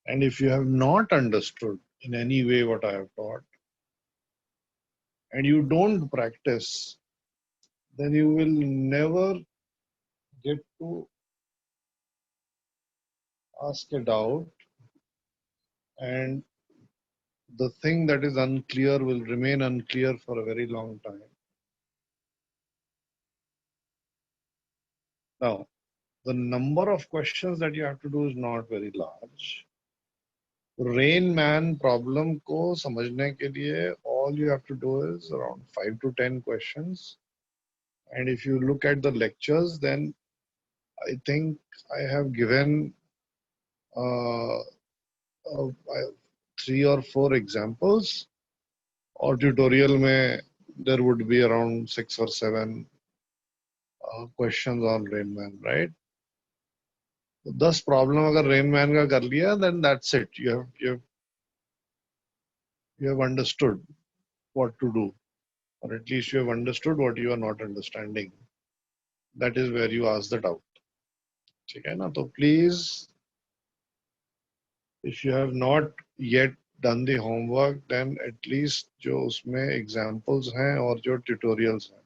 And if you have not understood in any way what I have taught, and you don't practice, then you will never get to ask a doubt, and the thing that is unclear will remain unclear for a very long time. Now, the number of questions that you have to do is not very large. Rain Man problem को समझने के लिए all you have to do is around 5 to 10 questions. And if you look at the lectures, then I think I have given uh, 3 or 4 examples. Or tutorial में there would be around 6 or 7 questions on Rain Man, right? 10 problem अगर rain man का कर लिया then that's it. You have understood what to do, or at least you have understood what you are not understanding. That is where you ask the doubt. ठीक है ना? तो please, if you have not yet done the homework, then at least जो उसमें examples हैं और जो tutorials हैं,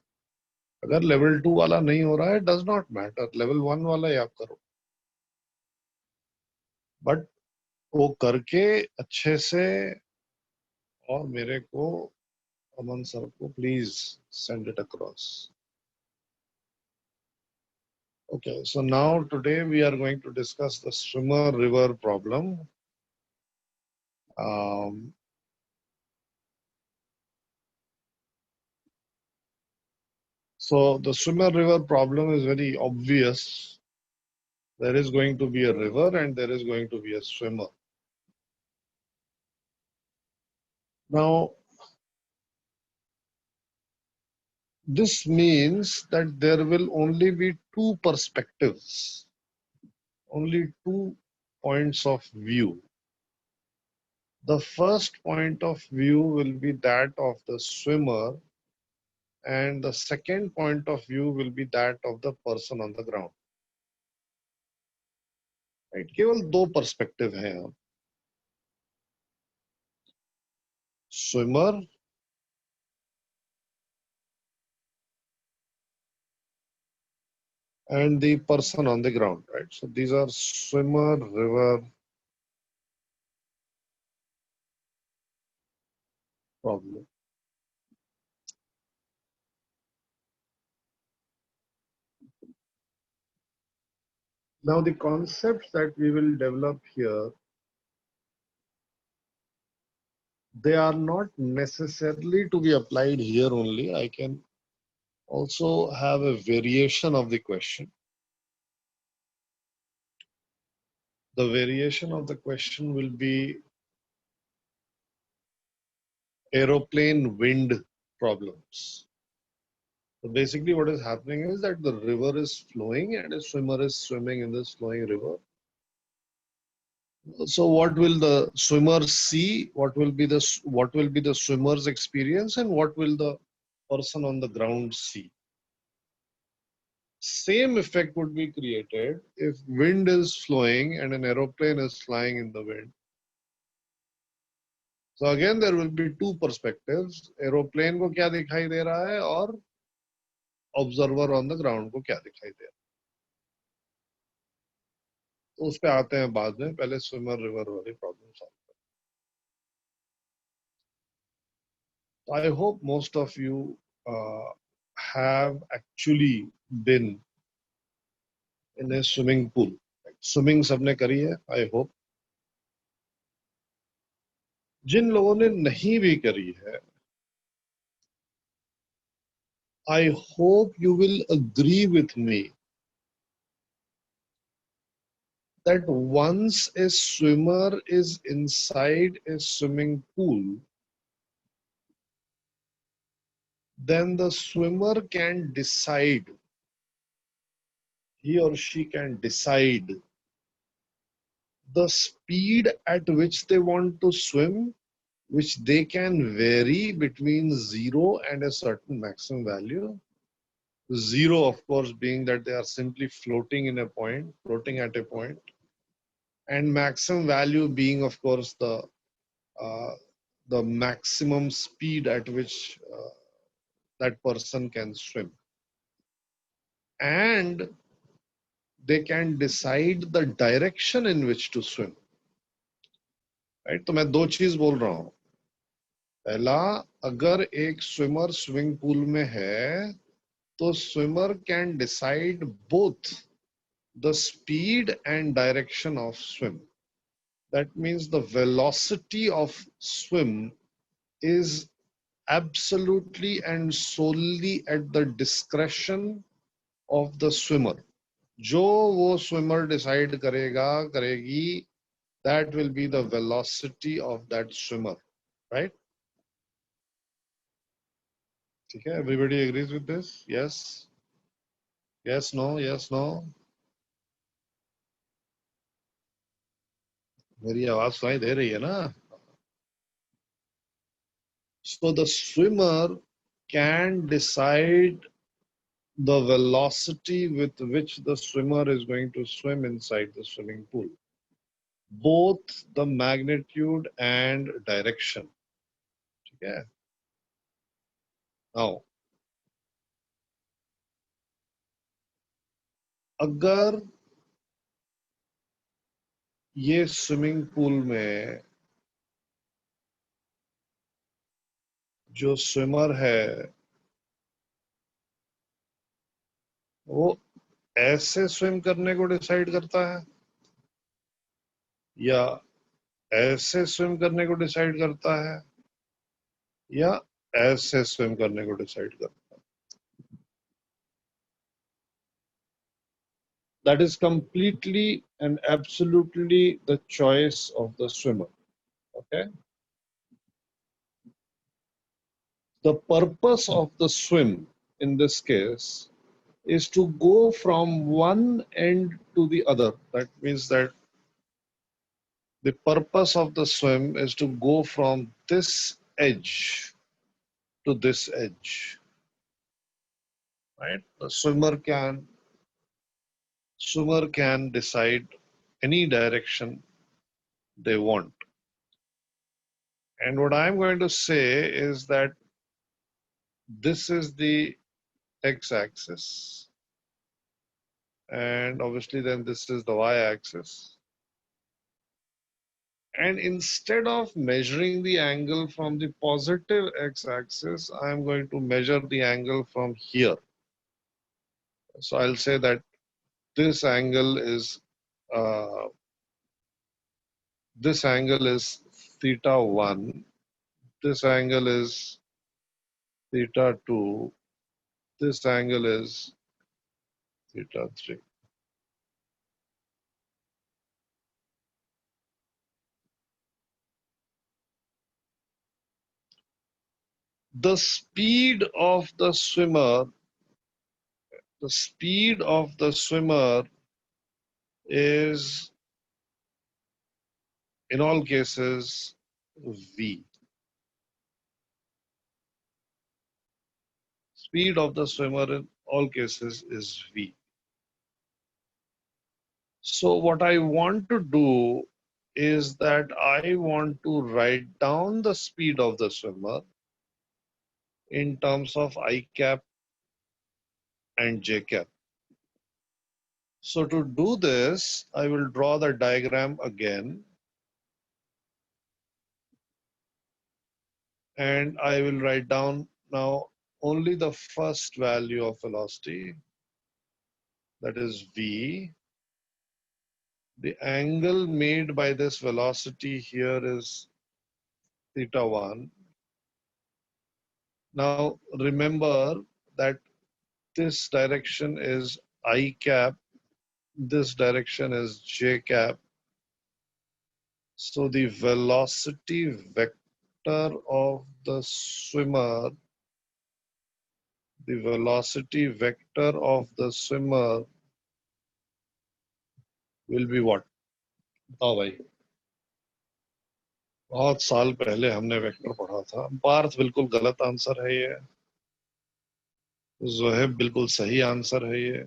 अगर level 2 वाला नहीं हो रहा है, does not matter. Level 1 वाला ही आप करो. But वो करके अच्छे से और मेरे को Aman sir ko please send it across. Okay, so now today we are going to discuss the swimmer river problem. So the swimmer river problem is very obvious. There is going to be a river and there is going to be a swimmer. Now, this means that there will only be two perspectives, only two points of view. The first point of view will be that of the swimmer, and the second point of view will be that of the person on the ground. Right? केवल दो perspective हैं यहाँ. Swimmer and the person on the ground, right? So these are swimmer, river problem. Now the concepts that we will develop here, they are not necessarily to be applied here only. I can also have a variation of the question. The variation of the question will be aeroplane wind problems. So basically what is happening is that the river is flowing and a swimmer is swimming in this flowing river. So what will the swimmer see? What will be the swimmer's experience, and what will the person on the ground see? Same effect would be created if wind is flowing and an aeroplane is flying in the wind. So again there will be two perspectives. Aeroplane को क्या दिखाई दे रहा है और observer on the ground को क्या दिखाई दे रहा है. तो उस पे आते हैं बाद में, पहले swimmer river वाली problem solve. I hope most of you have actually been in a swimming pool. Swimming सबने करी है, I hope. जिन लोगों ने नहीं भी करी है, I hope you will agree with me that once a swimmer is inside a swimming pool, then the swimmer can decide, he or she can decide the speed at which they want to swim, which they can vary between 0 and a certain maximum value. 0, of course, being that they are simply floating in a point, floating at a point. and maximum value being, of course, uh, the maximum speed at which that person can swim. And they can decide the direction in which to swim. Right, तो मैं दो चीज बोल रहा हूं. पहला, अगर एक स्विमर स्विमिंग पूल में है तो swimmer can decide both the speed and direction of swim. That means the velocity of swim is absolutely and solely at the discretion of the swimmer. जो वो swimmer decide करेगा करेगी, that will be the velocity of that swimmer, right? ठीक है, everybody agrees with this? Yes, yes, no, yes, no. मेरी आवाज सुनाई दे रही है ना? So the swimmer can decide the velocity with which the swimmer is going to swim inside the swimming pool, both the magnitude and direction. Okay. Now, अगर ये swimming pool में जो स्विमर है वो ऐसे स्विम करने को डिसाइड करता है या ऐसे स्विम करने को डिसाइड करता है या ऐसे स्विम करने को डिसाइड करता है, that is completely and absolutely the choice of the swimmer. Okay. The purpose of the swim in this case is to go from one end to the other. That means that the purpose of the swim is to go from this edge to this edge. Right? The swimmer can decide any direction they want. And what I'm going to say is that this is the x-axis, and obviously then this is the y-axis. And instead of measuring the angle from the positive x-axis, I'm going to measure the angle from here. So I'll say that this angle is uh, theta 1, this angle is theta 2, this angle is theta 3. The speed of the swimmer is in all cases v. Speed of the swimmer in all cases is v. So what I want to do is that I want to write down the speed of the swimmer in terms of I cap and j cap. So to do this, I will draw the diagram again, and I will write down now only the first value of velocity, that is v. The angle made by this velocity here is theta 1. Now remember that this direction is I cap, this direction is j cap. So the velocity vector of the swimmer, will be what? बताओ भाई. बहुत साल पहले हमने vector पढ़ा था. पार्थ बिल्कुल गलत आंसर है ये. जोहेब बिल्कुल सही आंसर है ये.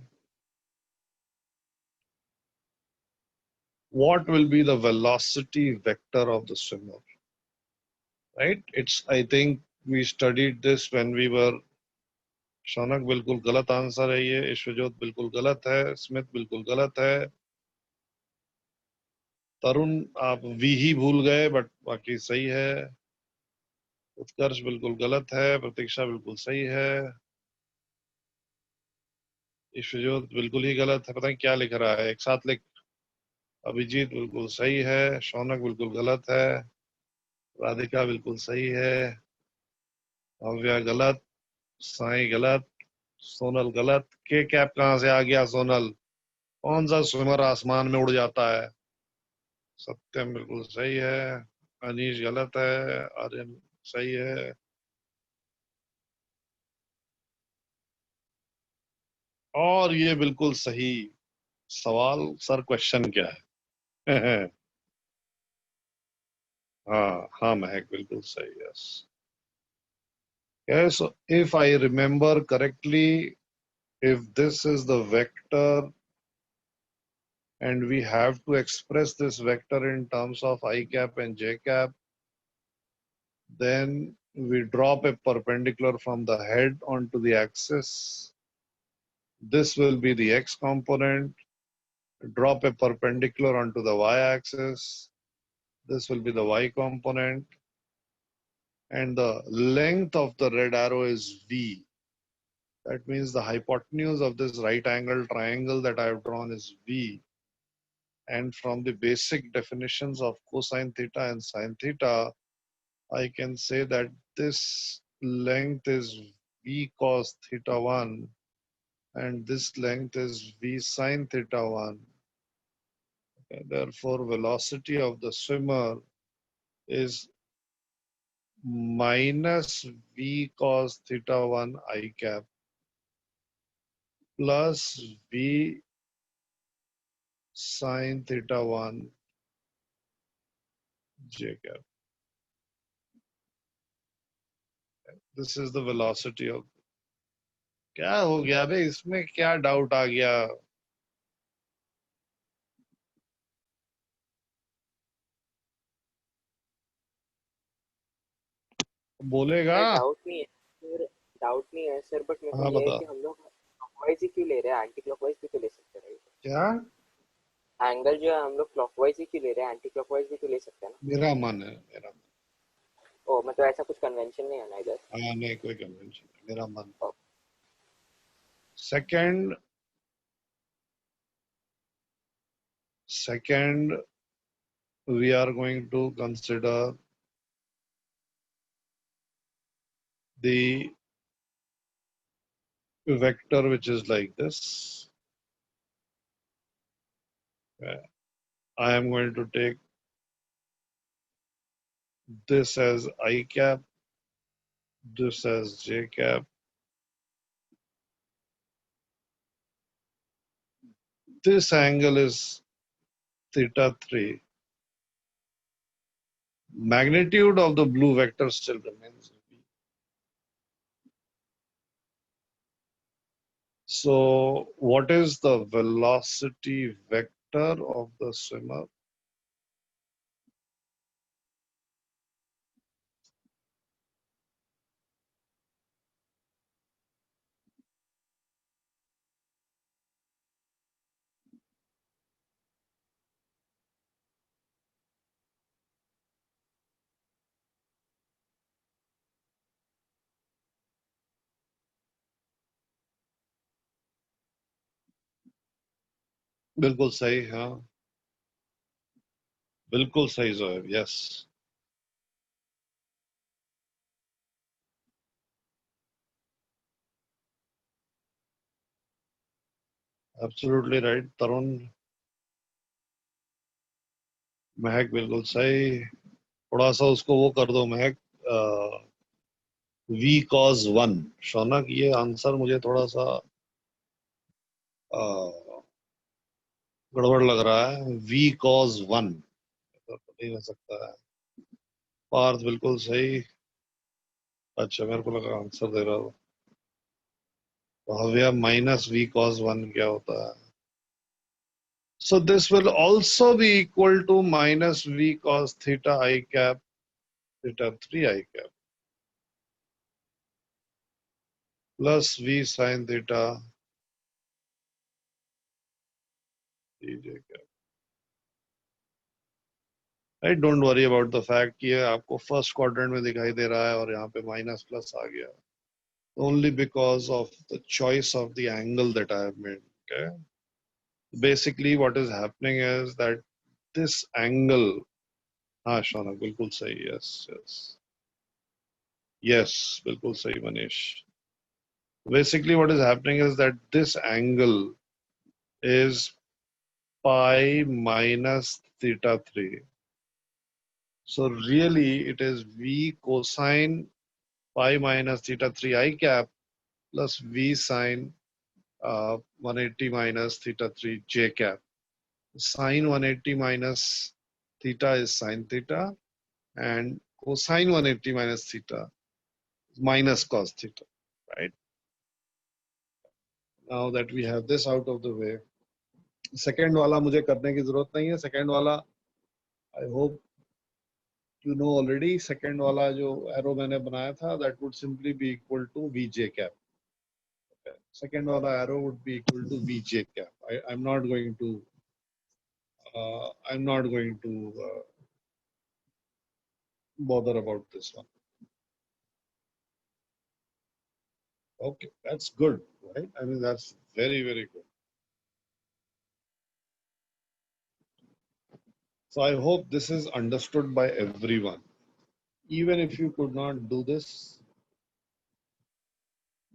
what will be the velocity vector of the swimmer, right? It's, I think we studied this when we were, Shaunak बिल्कुल गलत आंसर है ये, ईश्वरजोत बिल्कुल गलत है, स्मिथ बिल्कुल गलत है, तरुण आप वी ही भूल गए बट बाकी सही है, उत्कर्ष बिल्कुल गलत है, प्रतीक्षा बिल्कुल सही है, ईश्वरजोत बिल्कुल ही गलत है, पता नहीं क्या लिख रहा है, एक साथ लिख, अभिजीत बिल्कुल सही है, शौनक बिल्कुल गलत है, राधिका बिल्कुल सही है, भव्या गलत, साई गलत, सोनल गलत, के कैप कहां से आ गया सोनल, कौन सा स्विमर आसमान में उड़ जाता है, सत्यम बिल्कुल सही है, अनीश गलत है, आर्यन सही है, और ये बिल्कुल सही सवाल, सर क्वेश्चन क्या है? हाँ हाँ महक बिल्कुल सही, yes. Yes, so if I remember correctly, if this is the vector and we have to express this vector in terms of I cap and j cap, then we drop a perpendicular from the head onto the axis. This will be the x component. Drop a perpendicular onto the y-axis. This will be the y component. And the length of the red arrow is v. That means the hypotenuse of this right angle triangle that I have drawn is v. And from the basic definitions of cosine theta and sine theta, I can say that this length is v cos theta 1 and this length is v sine theta 1. Okay, therefore, velocity of the swimmer is minus v cos theta 1 I cap plus v sine theta 1 j cap. This is the velocity of, क्या हो गया बे, इसमें क्या doubt आ गया? बोलेगा? Sir doubt नहीं है sir, doubt नहीं है सर, बट मेरे को हाँ ये है बता। कि हम लोग क्लॉकवाइज ही क्यों ले रहे हैं, एंटी क्लॉकवाइज भी तो ले सकते हैं। क्या? एंगल जो है हम लोग क्लॉकवाइज ही क्यों ले रहे हैं, एंटी क्लॉकवाइज भी तो ले सकते हैं ना। मेरा मन है, मेरा मन। ओ मतलब ऐसा कुछ कन्वेंशन नहीं है ना इधर। हाँ नहीं, कोई कन्वेंशन नहीं, मेरा मन। Second, we are going to consider the vector which is like this. I am going to take this as I cap, this as j cap. This angle is theta 3. Magnitude of the blue vector still remains v. So what is the velocity vector of the swimmer? बिल्कुल सही, हाँ बिल्कुल सही Zoeb, yes. Absolutely right, तरुण। महक बिल्कुल सही, थोड़ा सा उसको वो कर दो महक, v cos 1। शौनक ये आंसर मुझे थोड़ा सा गड़बड़ लग रहा है, v cos 1 तो नहीं हो सकता है। पार्थ बिल्कुल सही, अच्छा मेरे को लगा आंसर दे रहा हो। भव्या माइनस v cos 1 क्या होता है? So this will also be equal to minus v cos theta I cap theta 3 I cap plus v sin theta dj cap. Right? Don't worry about the fact कि ये आपको first quadrant में दिखाई दे रहा है और यहाँ पे माइनस प्लस आ गया. Only because of the choice of the angle that I have made. Okay. Basically, what is happening is that this angle. हाँ शौनक बिल्कुल सही. Yes, बिल्कुल सही Manish. Basically, what is happening is that this angle is pi minus theta 3. So really it is V cosine pi minus theta 3 I cap plus V sine 180 minus theta 3 j cap. Sine 180 minus theta is sine theta and cosine 180 minus theta is minus cos theta, right? Now that we have this out of the way, second वाला मुझे करने की जरूरत नहीं है. Second वाला I hope you know already. Second वाला जो arrow मैंने बनाया था, that would simply be equal to Vj cap. Okay. Second वाला arrow would be equal to Vj cap. I'm not going to bother about this one. Okay, that's good, right? I mean, that's very, very good. So I hope this is understood by everyone. Even if you could not do this,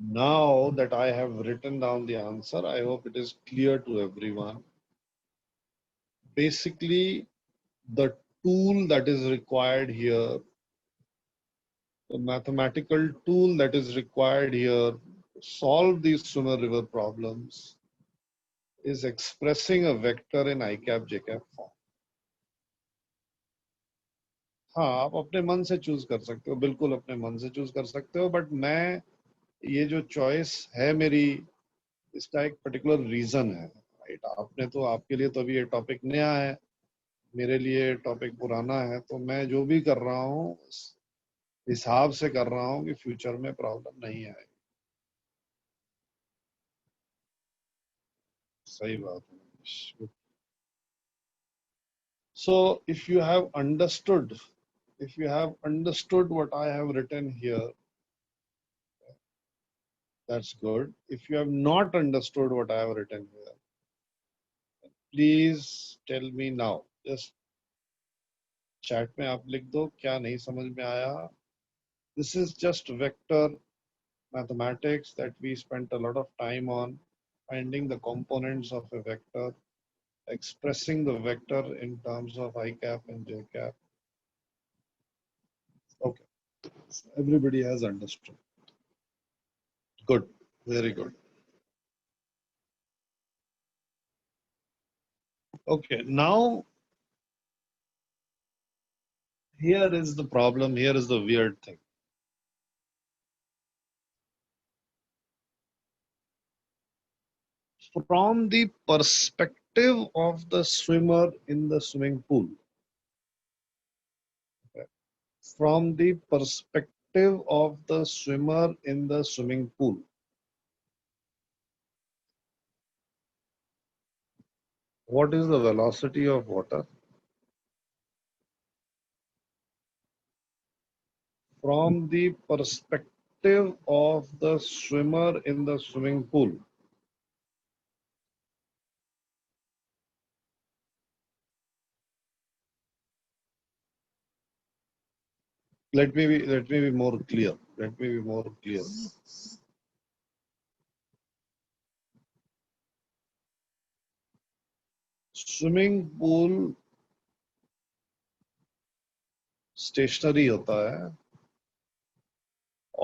now that I have written down the answer, I hope it is clear to everyone. Basically, the tool that is required here, the mathematical tool that is required here to solve these swimmer river problems is expressing a vector in I cap j cap form. हाँ आप अपने मन से choose कर सकते हो, बिल्कुल अपने मन से चूज कर सकते हो, बट मैं ये जो चॉइस है मेरी, इसका एक पर्टिकुलर रीजन है. राइट? आपने तो आपके लिए तो अभी ये टॉपिक नया है, मेरे लिए टॉपिक पुराना है, तो मैं जो भी कर रहा हूँ हिसाब से कर रहा हूँ कि फ्यूचर में प्रॉब्लम नहीं आए. सही बात है. So if you have understood what I have written here, that's good. If you have not understood what I have written here, please tell me now. Just chat में आप लिख दो क्या नहीं समझ में आया. This is just vector mathematics that we spent a lot of time on, finding the components of a vector, expressing the vector in terms of I cap and j cap. Okay, so everybody has understood. Good, very good. Okay, now here is the problem, here is the weird thing. From the perspective of the swimmer in the swimming pool, okay, from the perspective of the swimmer in the swimming pool, what is the velocity of water? From the perspective of the swimmer in the swimming pool, let me be more clear. Let me be more clear. Swimming pool stationary होता है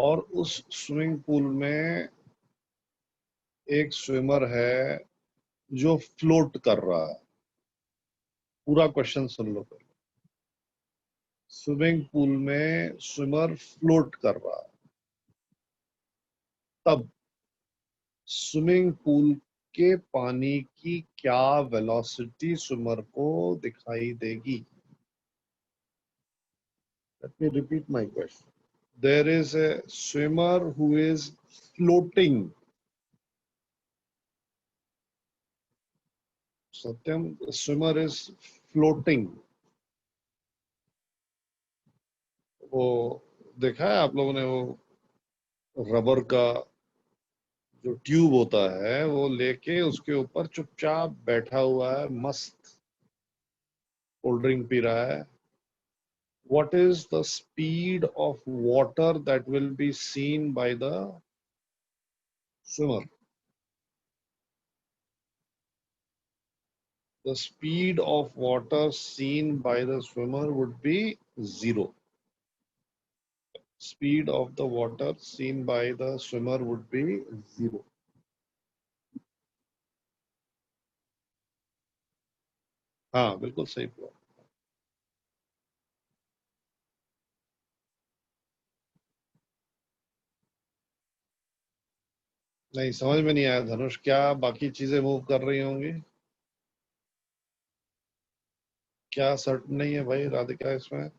और उस swimming pool में एक swimmer है जो float कर रहा है. पूरा क्वेश्चन सुन लो पहले. स्विमिंग पूल में स्विमर फ्लोट कर रहा है. तब स्विमिंग पूल के पानी की क्या वेलोसिटी स्विमर को दिखाई देगी? Let me repeat my question. There is a swimmer who is floating. Satyam, the swimmer is floating. वो देखा है आप लोगों ने, वो रबर का जो ट्यूब होता है वो लेके उसके ऊपर चुपचाप बैठा हुआ है, मस्त कोल्ड ड्रिंक पी रहा है. What is the speed of water that will be seen by the swimmer? The speed of water seen by the swimmer would be zero. Speed of the water seen by the swimmer would be zero. हाँ, बिल्कुल सही बोला. नहीं, समझ में नहीं आया धनुष, क्या बाकी चीजें मूव कर रही होंगी? क्या सर्ट नहीं है भाई राधिका इसमें?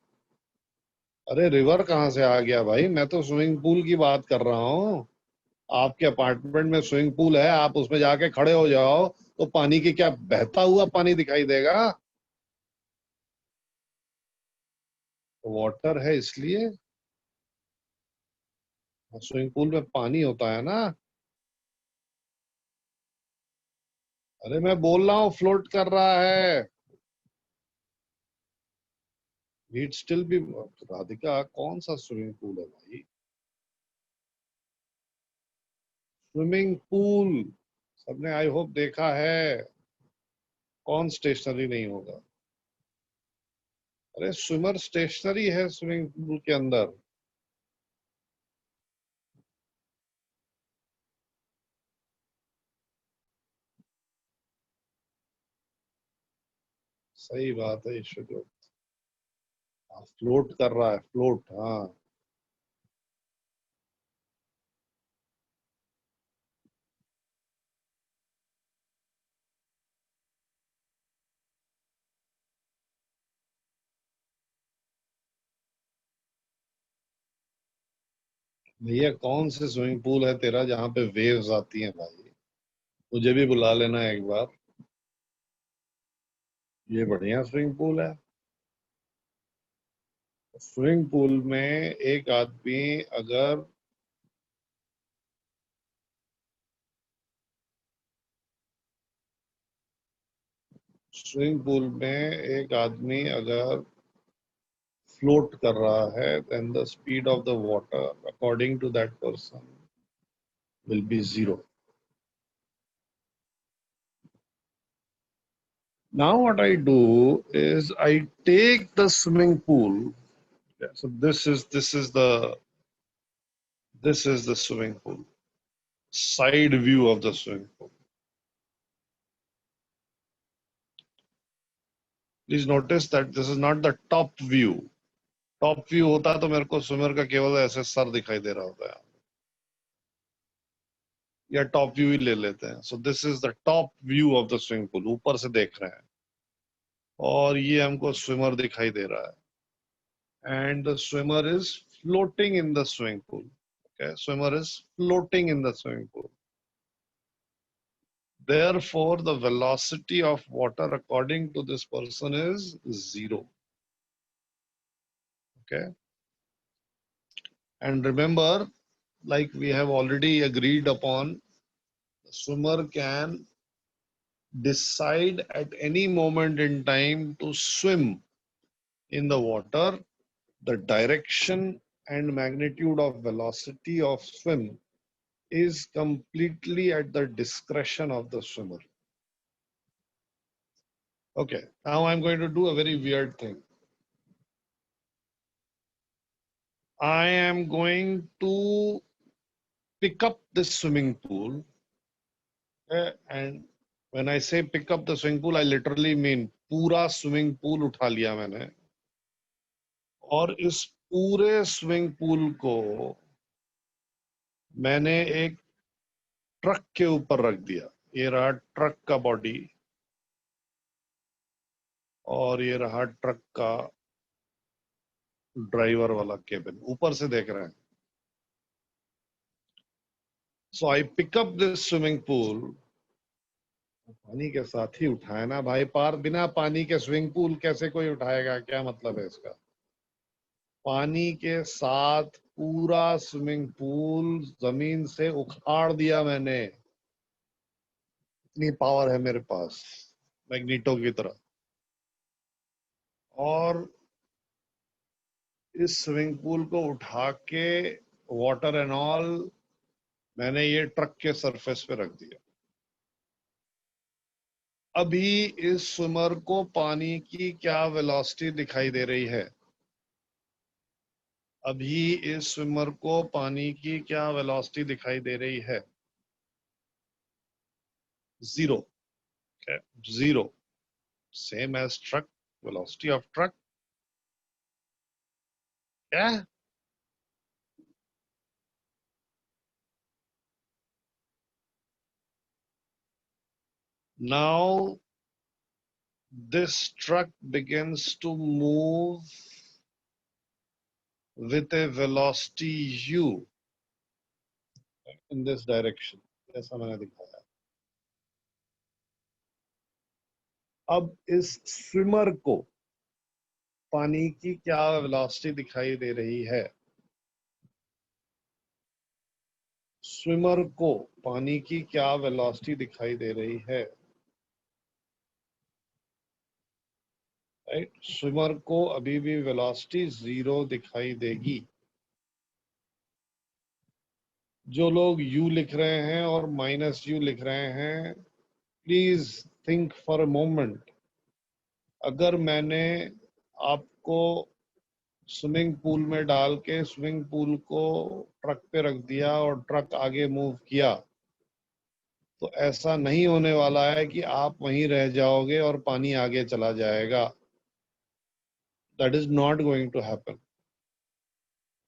अरे रिवर कहाँ से आ गया भाई? मैं तो स्विमिंग पूल की बात कर रहा हूँ. आपके अपार्टमेंट में स्विमिंग पूल है, आप उसमें जाके खड़े हो जाओ तो पानी की क्या बहता हुआ पानी दिखाई देगा? वाटर है इसलिए. स्विमिंग पूल में पानी होता है ना. अरे मैं बोल रहा हूँ फ्लोट कर रहा है. हीट स्टिल भी. राधिका कौन सा स्विमिंग पूल है भाई? स्विमिंग पूल सबने आई होप देखा है. कौन स्टेशनरी नहीं होगा? अरे स्विमर स्टेशनरी है स्विमिंग पूल के अंदर. सही बात है ईश्वर. फ्लोट कर रहा है, फ्लोट. हाँ. भैया कौन से स्विमिंग पूल है तेरा जहाँ पे वेव्स आती हैं भाई? मुझे भी बुला लेना एक बार. ये बढ़िया स्विमिंग पूल है. स्विमिंग पूल में एक आदमी अगर स्विमिंग पूल में एक आदमी अगर फ्लोट कर रहा है, then the speed of the water according to that person will be zero. Now what I do is I take the swimming pool. Yeah, so this is the swimming pool. Side view of the swimming pool. Please notice that this is not the top view. Top view होता तो मेरे को swimmer का केवल ऐसे sir दिखाई दे रहा होता है. या टॉप व्यू ही ले लेते हैं. So this is the top view of the swimming pool. ऊपर से देख रहे हैं और ये हमको स्विमर दिखाई दे रहा है. And the swimmer is floating in the swimming pool. Okay, swimmer is floating in the swimming pool. Therefore, the velocity of water according to this person is zero. Okay. And remember, like we have already agreed upon, the swimmer can decide at any moment in time to swim in the water. The direction and magnitude of velocity of swim is completely at the discretion of the swimmer. Okay, now I'm going to do a very weird thing. I am going to pick up this swimming pool, and when I say pick up the swimming pool, I literally mean पूरा swimming pool उठा लिया मैंने. और इस पूरे swimming pool को मैंने एक ट्रक के ऊपर रख दिया. ये रहा ट्रक का बॉडी और ये रहा ट्रक का ड्राइवर वाला केबिन, ऊपर से देख रहे हैं. So I pick up this swimming pool. पानी के साथ ही उठाए ना भाई, पार बिना पानी के स्विमिंग पूल कैसे कोई उठाएगा, क्या मतलब है इसका. पानी के साथ पूरा स्विमिंग पूल जमीन से उखाड़ दिया मैंने. इतनी पावर है मेरे पास, मैग्नीटो की तरह. और इस स्विमिंग पूल को उठा के वाटर एंड ऑल मैंने ये ट्रक के सरफेस पे रख दिया. अभी इस स्विमर को पानी की क्या वेलोसिटी दिखाई दे रही है? अभी इस स्विमर को पानी की क्या वेलोसिटी दिखाई दे रही है? Zero. Zero. Same as truck, velocity of truck. क्या? Now this truck begins to move with a velocity u in this direction, जैसा मैंने दिखाया. अब इस स्विमर को पानी की क्या वेलोसिटी दिखाई दे रही है? स्विमर को पानी की क्या वेलोसिटी दिखाई दे रही है? राइट, स्विमर को अभी भी वेलोसिटी जीरो दिखाई देगी. जो लोग u लिख रहे हैं और माइनस u लिख रहे हैं, please think for a moment. अगर मैंने आपको स्विमिंग पूल में डाल के स्विमिंग पूल को ट्रक पे रख दिया और ट्रक आगे मूव किया, तो ऐसा नहीं होने वाला है कि आप वहीं रह जाओगे और पानी आगे चला जाएगा. That is not going to happen.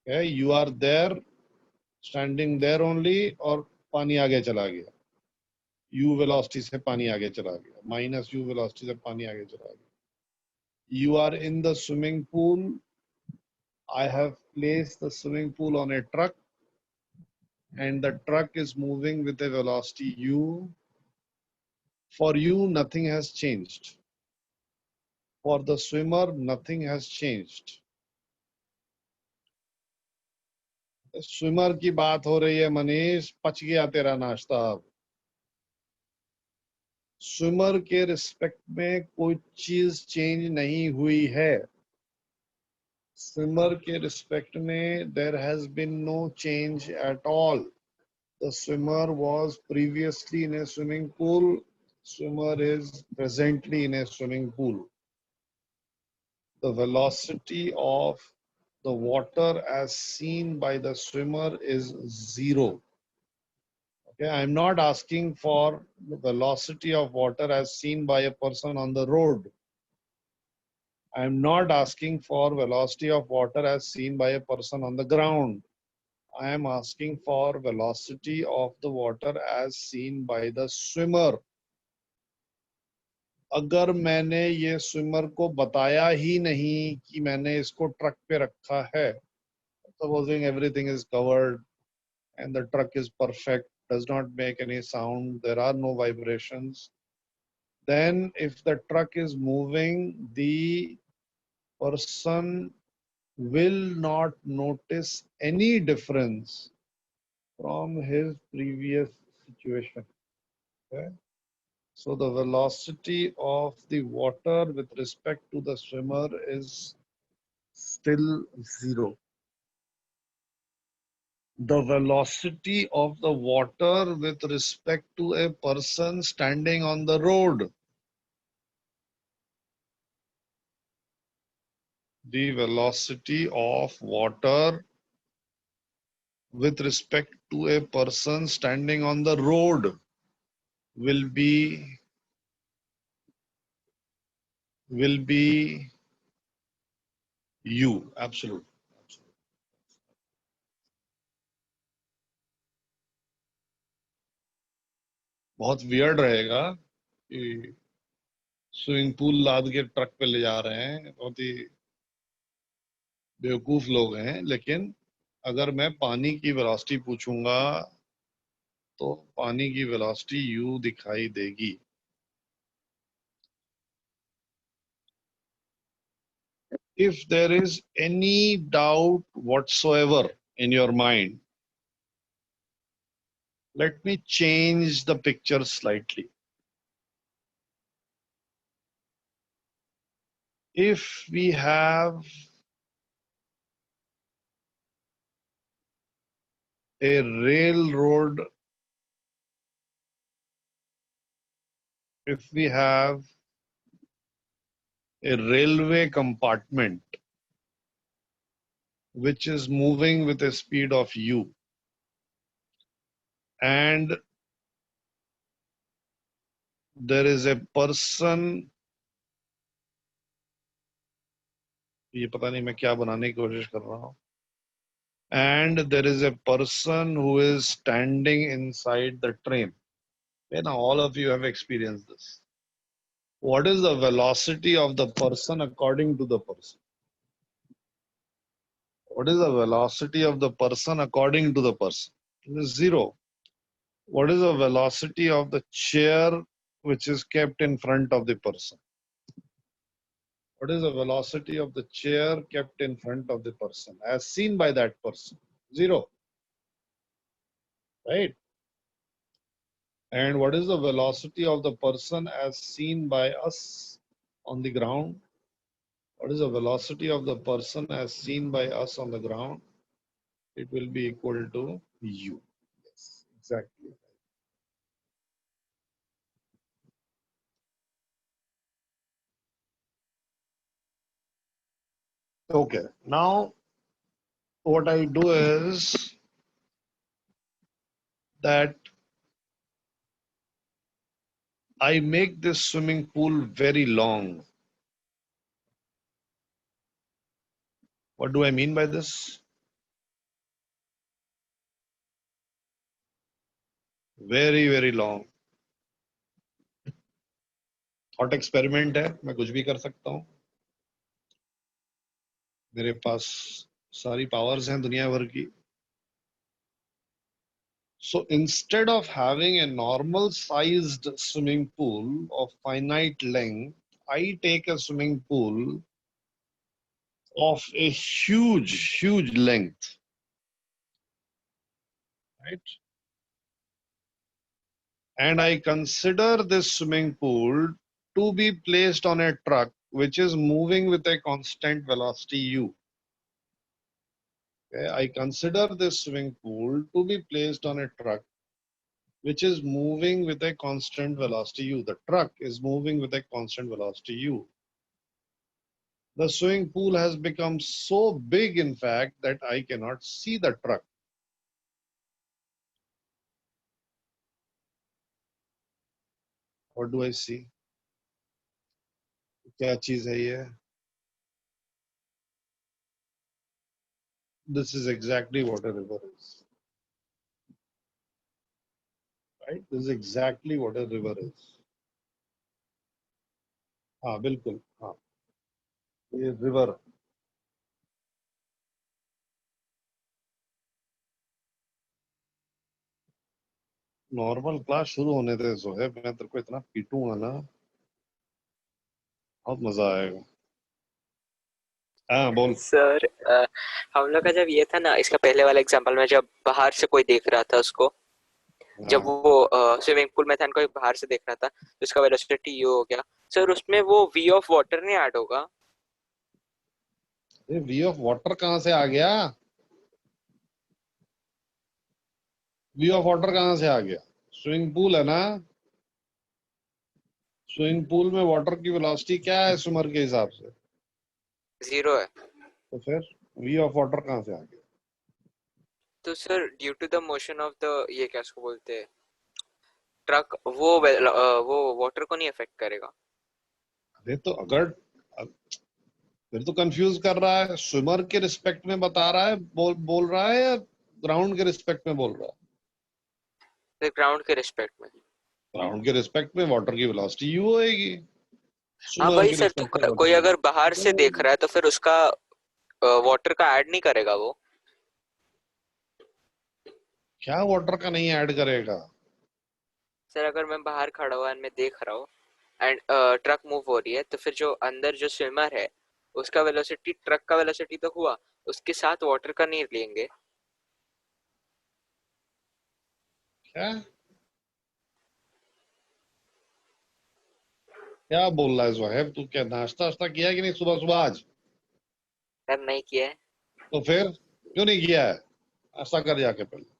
You are there, standing there only, और पानी आगे चला गया. यू वेलोसिटी से पानी आगे चला गया, माइनस यू वेलोसिटी से पानी आगे चला गया. You are in the swimming pool. I have placed the swimming pool on a truck, and the truck is moving with a velocity u. For you, nothing has changed. For the swimmer, nothing has changed. Swimmer की बात हो रही है मनीष, पच गया तेरा नाश्ता. अब स्विमर के रिस्पेक्ट में कोई चीज चेंज नहीं हुई है. स्विमर के रिस्पेक्ट में there has been no change at all. The swimmer was previously in a swimming pool. Swimmer is presently in a swimming pool. The velocity of the water as seen by the swimmer is zero. Okay, I'm not asking for the velocity of water as seen by a person on the road. I'm not asking for velocity of water as seen by a person on the ground. I am asking for velocity of the water as seen by the swimmer. अगर मैंने ये swimmer को बताया ही नहीं कि मैंने इसको truck पे रखा है, supposing everything is covered and the truck is perfect, does not make any sound, there are no vibrations, then if the truck is moving, the person will not notice any difference from his previous situation. Okay? So the velocity of the water with respect to the swimmer is still zero. The velocity of the water with respect to a person standing on the road. The velocity of water with respect to a person standing on the road will be u. Absolute. बहुत weird रहेगा कि swimming pool लाद के truck पे ले जा रहे हैं, बहुत ही बेवकूफ लोग हैं। लेकिन अगर मैं पानी की वेलोसिटी पूछूंगा तो पानी की वेलोसिटी यू दिखाई देगी। If there is any doubt whatsoever in your mind, let me change the picture slightly. If we have a railroad, if we have a railway compartment which is moving with a speed of u, and there is a person, ये पता नहीं मैं क्या बनाने की कोशिश कर रहा हूं, and there is a person who is standing inside the train. Okay, now all of you have experienced this. What is the velocity of the person according to the person? What is the velocity of the person according to the person? It is zero. What is the velocity of the chair which is kept in front of the person? What is the velocity of the chair kept in front of the person as seen by that person? Zero, right? And what is the velocity of the person as seen by us on the ground? What is the velocity of the person as seen by us on the ground? It will be equal to u. Yes, exactly. Okay, now what I do is that I make this swimming pool very long. What do I mean by this? Very, very long. Thought experiment है, मैं कुछ भी कर सकता हूँ, मेरे पास सारी powers हैं दुनिया भर की. So instead of having a normal sized swimming pool of finite length, I take a swimming pool of a huge length, right? And I consider this swimming pool to be placed on a truck which is moving with a constant velocity u. Okay? I consider this swimming pool to be placed on a truck which is moving with a constant velocity u. The truck is moving with a constant velocity u. The swimming pool has become so big, in fact, that I cannot see the truck. What do I see? क्या चीज है ये? This is exactly what a river is. Right? This is exactly what a river is. हाँ बिल्कुल, हाँ ये river. Normal class शुरू होने दे जोहेब, मैं तेरे को इतना पीटूंगा ना, बहुत मजा आएगा. हाँ बोल. सर हम लोग का जब ये था ना, इसका पहले वाला एग्जांपल में, जब बाहर से कोई देख रहा था उसको, जब हाँ, वो स्विमिंग पूल में था, कोई बाहर से देख रहा था, तो उसका वेलोसिटी यू हो गया. सर उसमें वो वी ऑफ वाटर नहीं ऐड होगा? ये वी ऑफ वाटर कहाँ से आ गया? वी ऑफ वाटर कहाँ से आ गया? स्विमिंग पूल है ना. स्विमिंग पूल में वाटर की वेलोसिटी क्या है स्विमर के हिसाब से? जीरो है. तो फिर वी ऑफ वाटर कहाँ से आ गया? तो sir due to the motion of the, ये क्या उसको बोलते हैं, ट्रक, वो वाटर को नहीं अफेक्ट करेगा? अरे तो अगर, फिर तो कंफ्यूज कर रहा है. स्विमर के रिस्पेक्ट में बता रहा है, बोल रहा है, या ग्राउंड के रिस्पेक्ट में बोल रहा है? ग्राउंड के रिस्पेक्ट में. ग्राउंड के रिस्पेक्ट में वाटर की वेलोसिटी यू होएगी, हाँ स्विमर वही के सर, तो रिस्पेक्ट में वाटर कोई की अगर बाहर से देख वेलोसिटी। रहा है तो फिर उसका वाटर का ऐड नहीं करेगा वो? क्या वाटर का नहीं ऐड करेगा? सर अगर मैं बाहर खड़ा हुआ मैं देख रहा हूँ एंड ट्रक मूव हो रही है, तो फिर जो अंदर जो स्विमर है उसका वेलोसिटी ट्रक का वेलोसिटी तो हुआ, उसके साथ वाटर का नहीं लेंगे? क्या क्या बोल रहा है जोहेब? तू क्या नाश्ता वाश्ता किया कि नहीं सुबह सुबह आज? सर नहीं किया है। तो फिर क्यों नहीं किया है? ऐसा कर जाके पहले।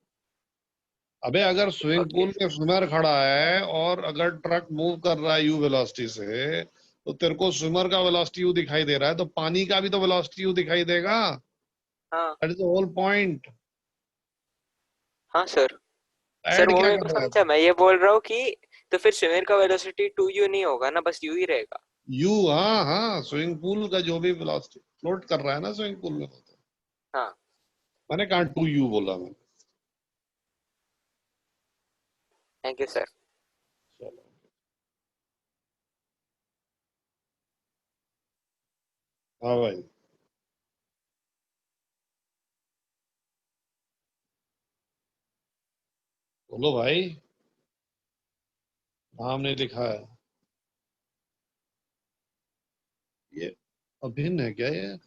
अबे अगर स्विमिंग ओके। पूल में स्विमर खड़ा है और अगर ट्रक मूव कर रहा है यू वेलोसिटी से, तो तेरे को स्विमर का वेलोसिटी यू दिखाई दे रहा है, तो पानी का भी तो वेलोसिटी यू दिखाई देगा। हाँ। That is the whole point. हाँ सर। सर ऐड वो क्या मेरे को कर रहा है समझा, तू? मैं ये बोल रहा हूँ कि तो फिर स्विमर का वेलोसिटी टू यू नहीं होगा ना, बस यू ही रहेगा? यू, हाँ हाँ, स्विमिंग पूल का जो भी वेलोसिटी फ्लोट कर रहा है ना स्विमिंग पूल में, तो हाँ। मैंने कहा टू यू बोला मैंने। Thank you sir. चलो। हाँ भाई। बोलो भाई। नाम नहीं लिखा है ये? अभिन्न है क्या ये?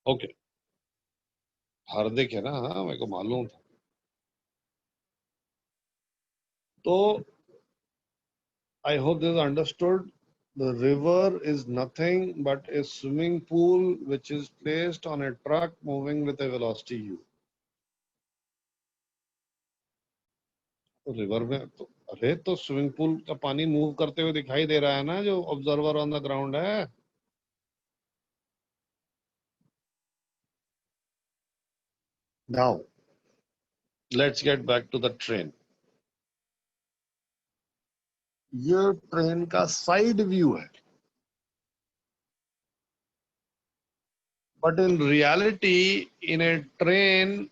ओके। हार्दिक है ना? हाँ मेरे को मालूम था। तो I hope this is understood. The river is nothing but a swimming pool which is placed on a truck moving with a velocity u. तो रिवर में तो, अरे तो स्विमिंग पूल का पानी मूव करते हुए दिखाई दे रहा है ना, जो ऑब्जर्वर ऑन द ग्राउंड है। Now let's get back to the train. ये ट्रेन का साइड व्यू है, but in reality in a train,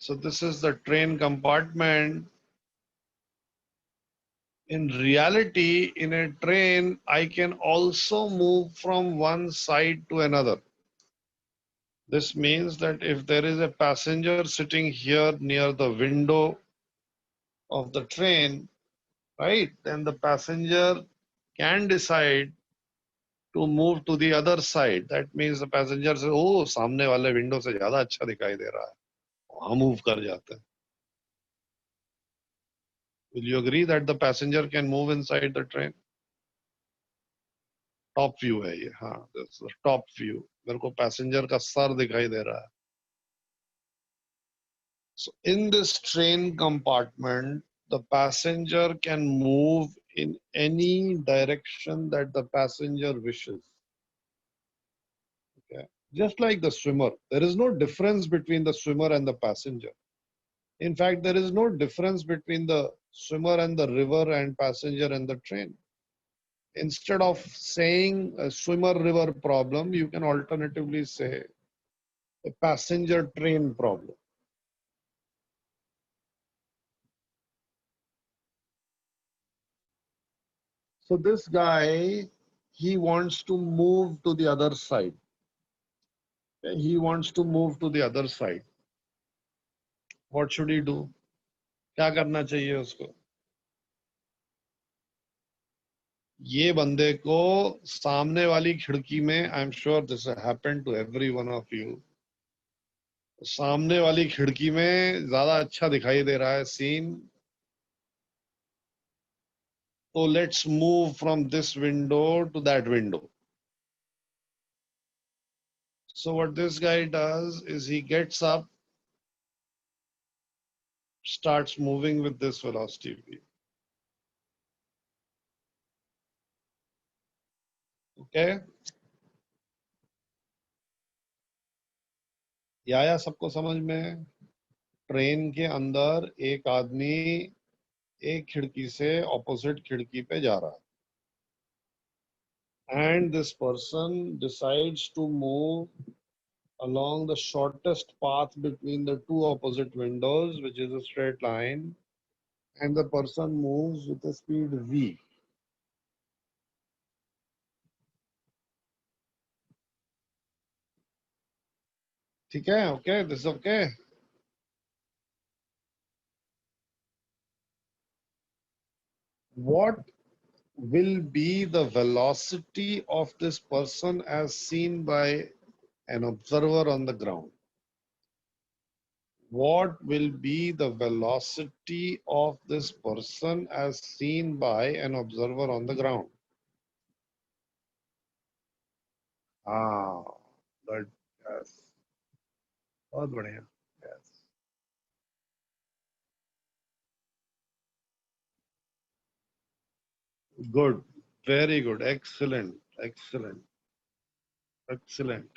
so this is the train compartment. In reality, in a train, I can also move from one side to another. This means that if there is a passenger sitting here near the window of the train, right, then the passenger can decide to move to the other side. That means the passenger says, oh, सामने वाले window से ज़्यादा अच्छा दिखाई दे रहा है, वहाँ move कर जाते हैं. Will you agree that the passenger can move inside the train? Top view है ये, हाँ, टॉप व्यू. मेरे को पैसेंजर का सर दिखाई दे रहा है. So in this train compartment, the passenger can move in any direction that the passenger wishes. Okay. Just like the swimmer, there is no difference between the swimmer and the passenger. In fact, there is no difference between the swimmer and the river and passenger and the train. Instead of saying a swimmer river problem, you can alternatively say a passenger train problem. So this guy, he wants to move to the other side. He wants to move to the other side. What should he do? क्या करना चाहिए उसको? ये बंदे को सामने वाली खिड़की में, I am sure this happened to every one of you, सामने वाली खिड़की में ज्यादा अच्छा दिखाई दे रहा है सीन, तो let's move from this window to that window. So what this guy does is he gets up, starts moving with this velocity. Okay? या सबको समझ में? ट्रेन के अंदर एक आदमी एक खिड़की से ऑपोजिट खिड़की पे जा रहा है, and this person decides to move along the shortest path between the two opposite windows, which is a straight line, and the person moves with a speed v. ठीक है? Okay, this is okay. What will be the velocity of this person as seen by an observer on the ground? What will be the velocity of this person as seen by an observer on the ground? Ah, good. Yes. बहुत बढ़िया. Yes. Good. Very good. Excellent. Excellent. Excellent.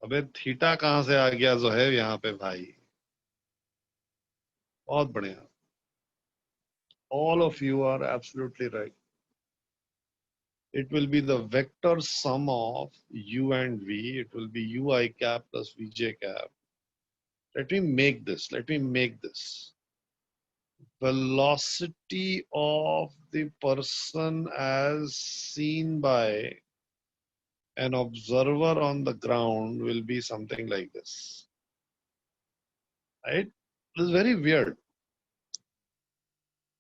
अबे theta कहाँ से आ गया जोहेब यहाँ पे भाई? बहुत बढ़िया. All of you are absolutely right. It will be the vector sum of u and v. It will be ui cap plus vj cap. Let me make this. Let me make this. Velocity of the person as seen by an observer on the ground will be something like this. Right? This is very weird.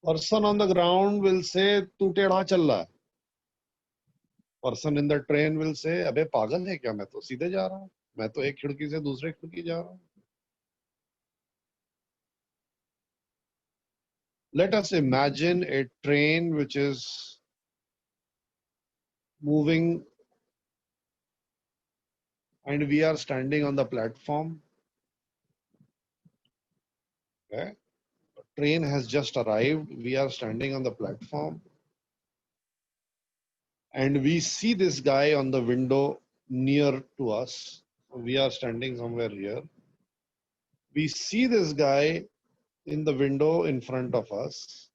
Person on the ground will say, "तू टेढ़ा चल रहा है." Person in the train will say, "अबे पागल है क्या? मैं तो सीधे जा रहा हूँ. मैं तो एक खिड़की से दूसरे खिड़की जा रहा हूँ." Let us imagine a train which is moving and we are standing on the platform. Okay? The train has just arrived. We are standing on the platform and we see this guy on the window near to us. We are standing somewhere here. We see this guy in the window in front of us.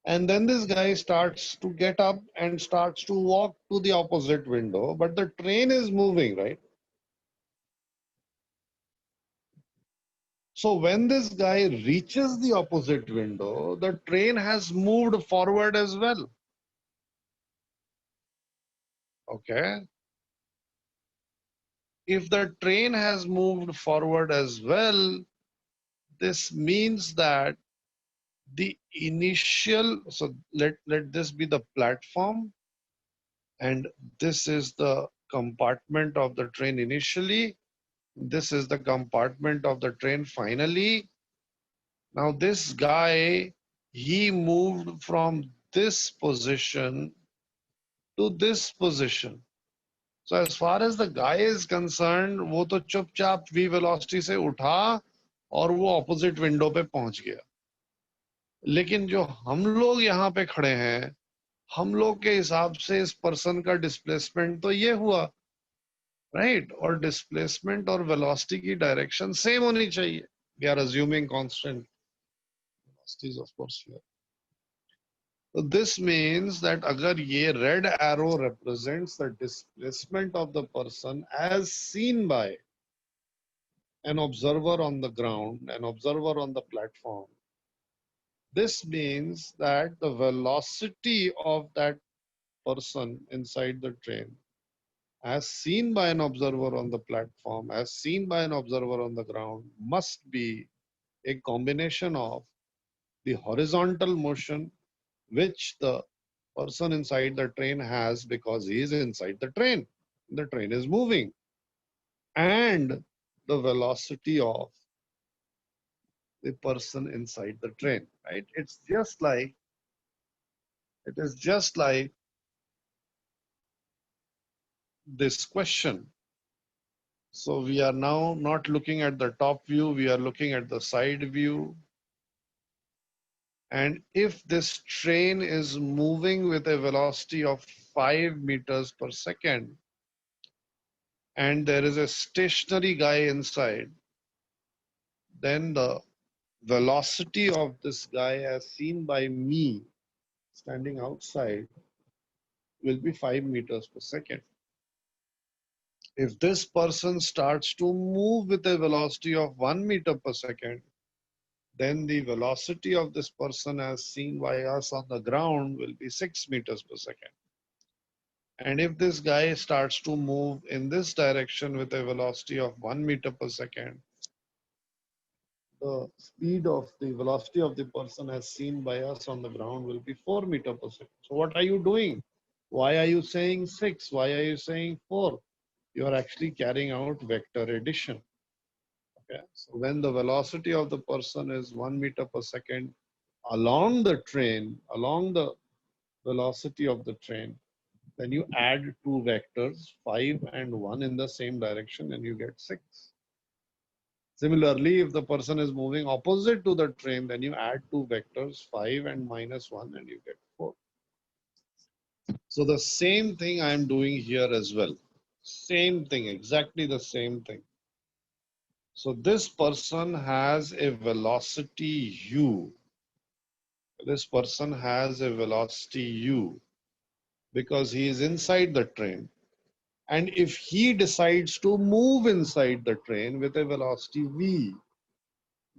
And then this guy starts to get up and starts to walk to the opposite window, but the train is moving, right? So when this guy reaches the opposite window, the train has moved forward as well. Okay. If the train has moved forward as well, this means that the initial, so let this be the platform, and this is the compartment of the train initially. This is the compartment of the train finally. Now this guy, he moved from this position to this position. So as far as the guy is concerned, वो तो चुपचाप v velocity से उठा और वो opposite window पे पहुंच गया. लेकिन जो हम लोग यहाँ पे खड़े हैं, हम लोग के हिसाब से इस person का displacement तो ये हुआ, right? और displacement और velocity की direction same होनी चाहिए. We are assuming constant velocities, of course. Here. So this means that agar ye red arrow represents the displacement of the person as seen by an observer on the ground, an observer on the platform. This means that the velocity of that person inside the train as seen by an observer on the platform, as seen by an observer on the ground, must be a combination of the horizontal motion which the person inside the train has because he is inside the train. The train is moving. And the velocity of the person inside the train, right? It is just like this question. So we are now not looking at the top view, we are looking at the side view. And if this train is moving with a velocity of 5 meters per second, and there is a stationary guy inside, then the velocity of this guy as seen by me standing outside will be 5 meters per second. If this person starts to move with a velocity of 1 meter per second, then the velocity of this person as seen by us on the ground will be 6 meters per second. And if this guy starts to move in this direction with a velocity of 1 meter per second, the velocity of the person as seen by us on the ground will be 4 meter per second. So what are you doing? Why are you saying 6? Why are you saying 4? You are actually carrying out vector addition. Okay. So when the velocity of the person is 1 meter per second along the train, along the velocity of the train, then you add two vectors, 5 and 1 in the same direction, and you get 6. Similarly, if the person is moving opposite to the train, then you add two vectors, 5 and minus 1, and you get 4. So the same thing I am doing here as well. Same thing, exactly the same thing. So this person has a velocity u. This person has a velocity u because he is inside the train. And if he decides to move inside the train with a velocity v,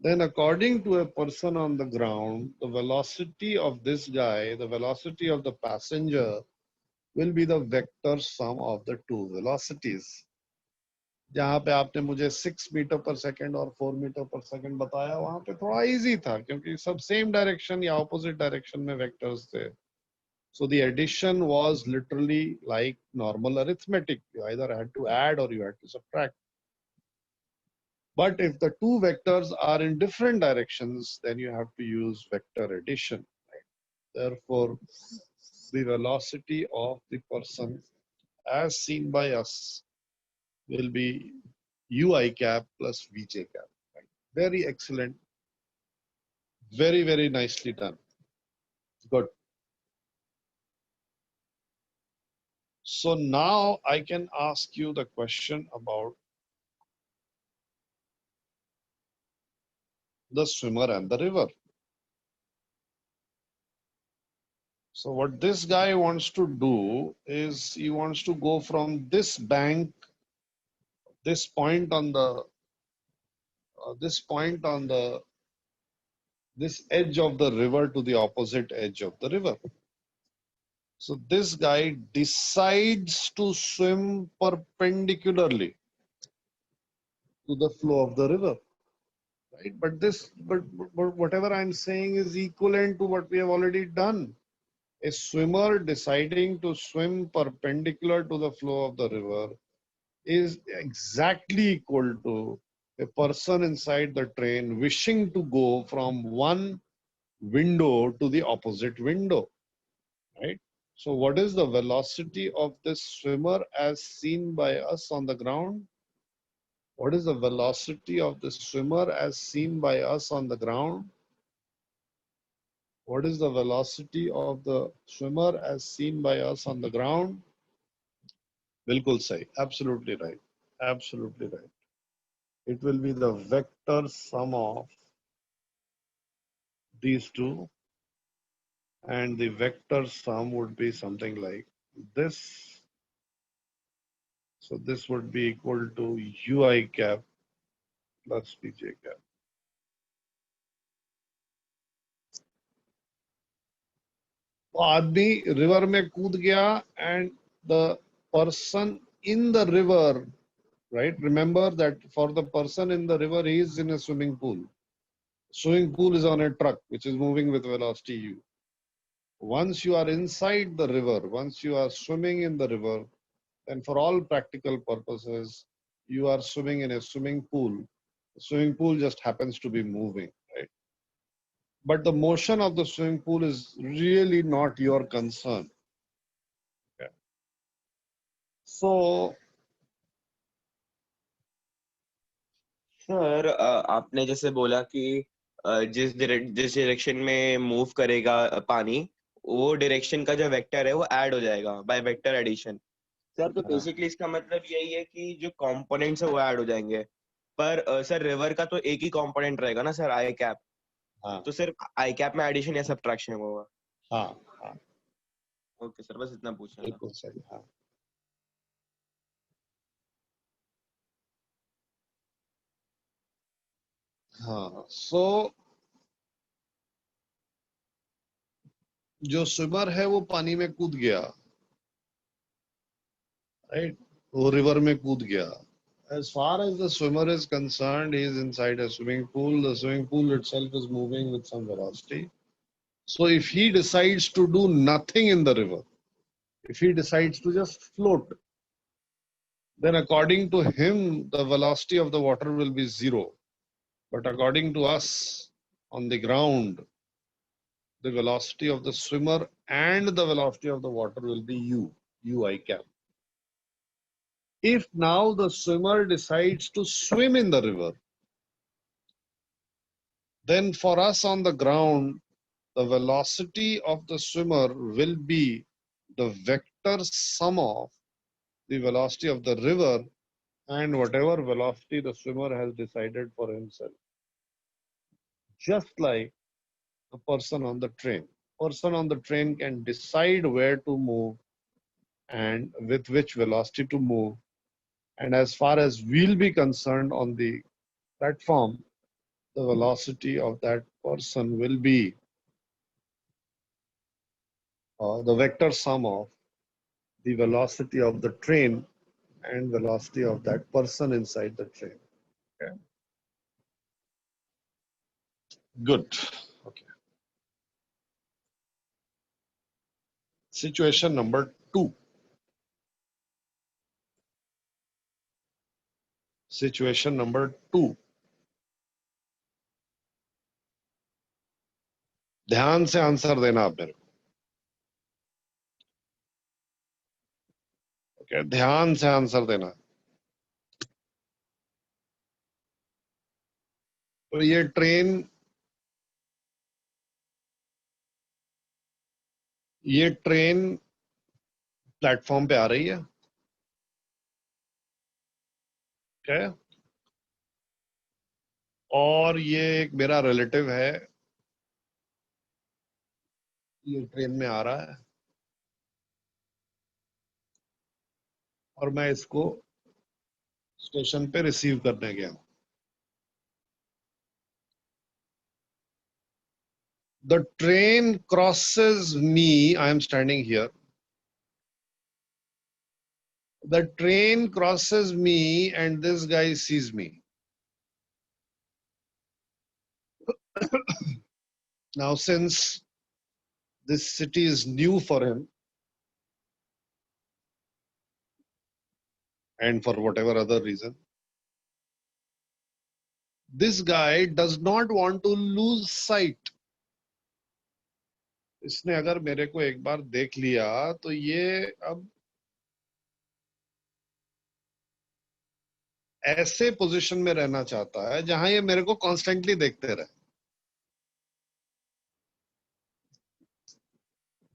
then according to a person on the ground, the velocity of this guy, the velocity of the passenger, will be the vector sum of the two velocities. जहाँ पे आपने मुझे 6 metre पर second और 4 metre पर second बताया, वहां पे थोड़ा इजी था क्योंकि सब सेम डायरेक्शन या ऑपोजिट डायरेक्शन में वेक्टर्स थे. So the addition was literally like normal arithmetic. You either had to add or you had to subtract. But if the two vectors are in different directions, then you have to use vector addition. Right? Therefore, the velocity of the person as seen by us will be ui cap plus vj cap. Right? Very excellent. Very, very nicely done. Good. So now I can ask you the question about the swimmer and the river. So what this guy wants to do is he wants to go from this bank, this point on the, this edge of the river to the opposite edge of the river. So this guy decides to swim perpendicularly to the flow of the river, right? But whatever I'm saying is equivalent to what we have already done. A swimmer deciding to swim perpendicular to the flow of the river is exactly equal to a person inside the train wishing to go from one window to the opposite window, right? So what is the velocity of this swimmer as seen by us on the ground? What is the velocity of the swimmer as seen by us on the ground? What is the velocity of the swimmer as seen by us on the ground? बिल्कुल सही, absolutely right, absolutely right. It will be the vector sum of these two, and the vector sum would be something like this. So this would be equal to ui cap plus pj cap. तो आदमी river में कूद गया and the person in the river, right? Remember that for the person in the river, he is in a swimming pool. Swimming pool is on a truck which is moving with velocity u. Once you are inside the river, once you are swimming in the river, then for all practical purposes, you are swimming in a swimming pool. The swimming pool just happens to be moving, right? But the motion of the swimming pool is really not your concern. Okay. So, sir आपने जैसे बोला कि जिस direction में move करेगा पानी, वो direction का जो वेक्टर है वो ऐड हो जाएगा बाय वेक्टर एडिशन. सर तो बेसिकली इसका मतलब यही है कि जो कंपोनेंट्स है वो ऐड हो जाएंगे. पर सर रिवर का तो एक ही कंपोनेंट रहेगा ना सर, आई कैप। हाँ तो सिर्फ आई कैप में एडिशन या सब्ट्रैक्शन होगा? हाँ हाँ, ओके सर, बस इतना पूछना था। बिल्कुल सही। हाँ हाँ, सो जो स्विमर है वो पानी में कूद गया, राइट, वो रिवर में कूद गया। As far as the swimmer is concerned, he is inside a swimming pool. The swimming pool itself is moving with some velocity. So if he decides to do nothing in the river, if he decides to just float, then according to him, the velocity of the water will be zero. But according to us on the ground, the velocity of the swimmer and the velocity of the water will be u I cap. If now the swimmer decides to swim in the river, then for us on the ground, the velocity of the swimmer will be the vector sum of the velocity of the river and whatever velocity the swimmer has decided for himself. Just like a person on the train. Person on the train can decide where to move and with which velocity to move. And as far as we'll be concerned on the platform, the velocity of that person will be the vector sum of the velocity of the train and velocity of that person inside the train. Okay. Good. Okay. Situation number 2. Situation number 2. ध्यान से answer देना आप मेरे को। Okay. ध्यान से answer देना। तो ये ट्रेन प्लेटफॉर्म पे आ रही है। Okay. और ये एक मेरा रिलेटिव है, ये ट्रेन में आ रहा है और मैं इसको स्टेशन पे रिसीव करने गया हूं। The train crosses me. I am standing here. The train crosses me and this guy sees me. Now, since this city is new for him and for whatever other reason, this guy does not want to lose sight. इसने अगर मेरे को एक बार देख लिया तो ये अब ऐसे पोजीशन में रहना चाहता है जहां ये मेरे को कॉन्स्टेंटली देखते रहे।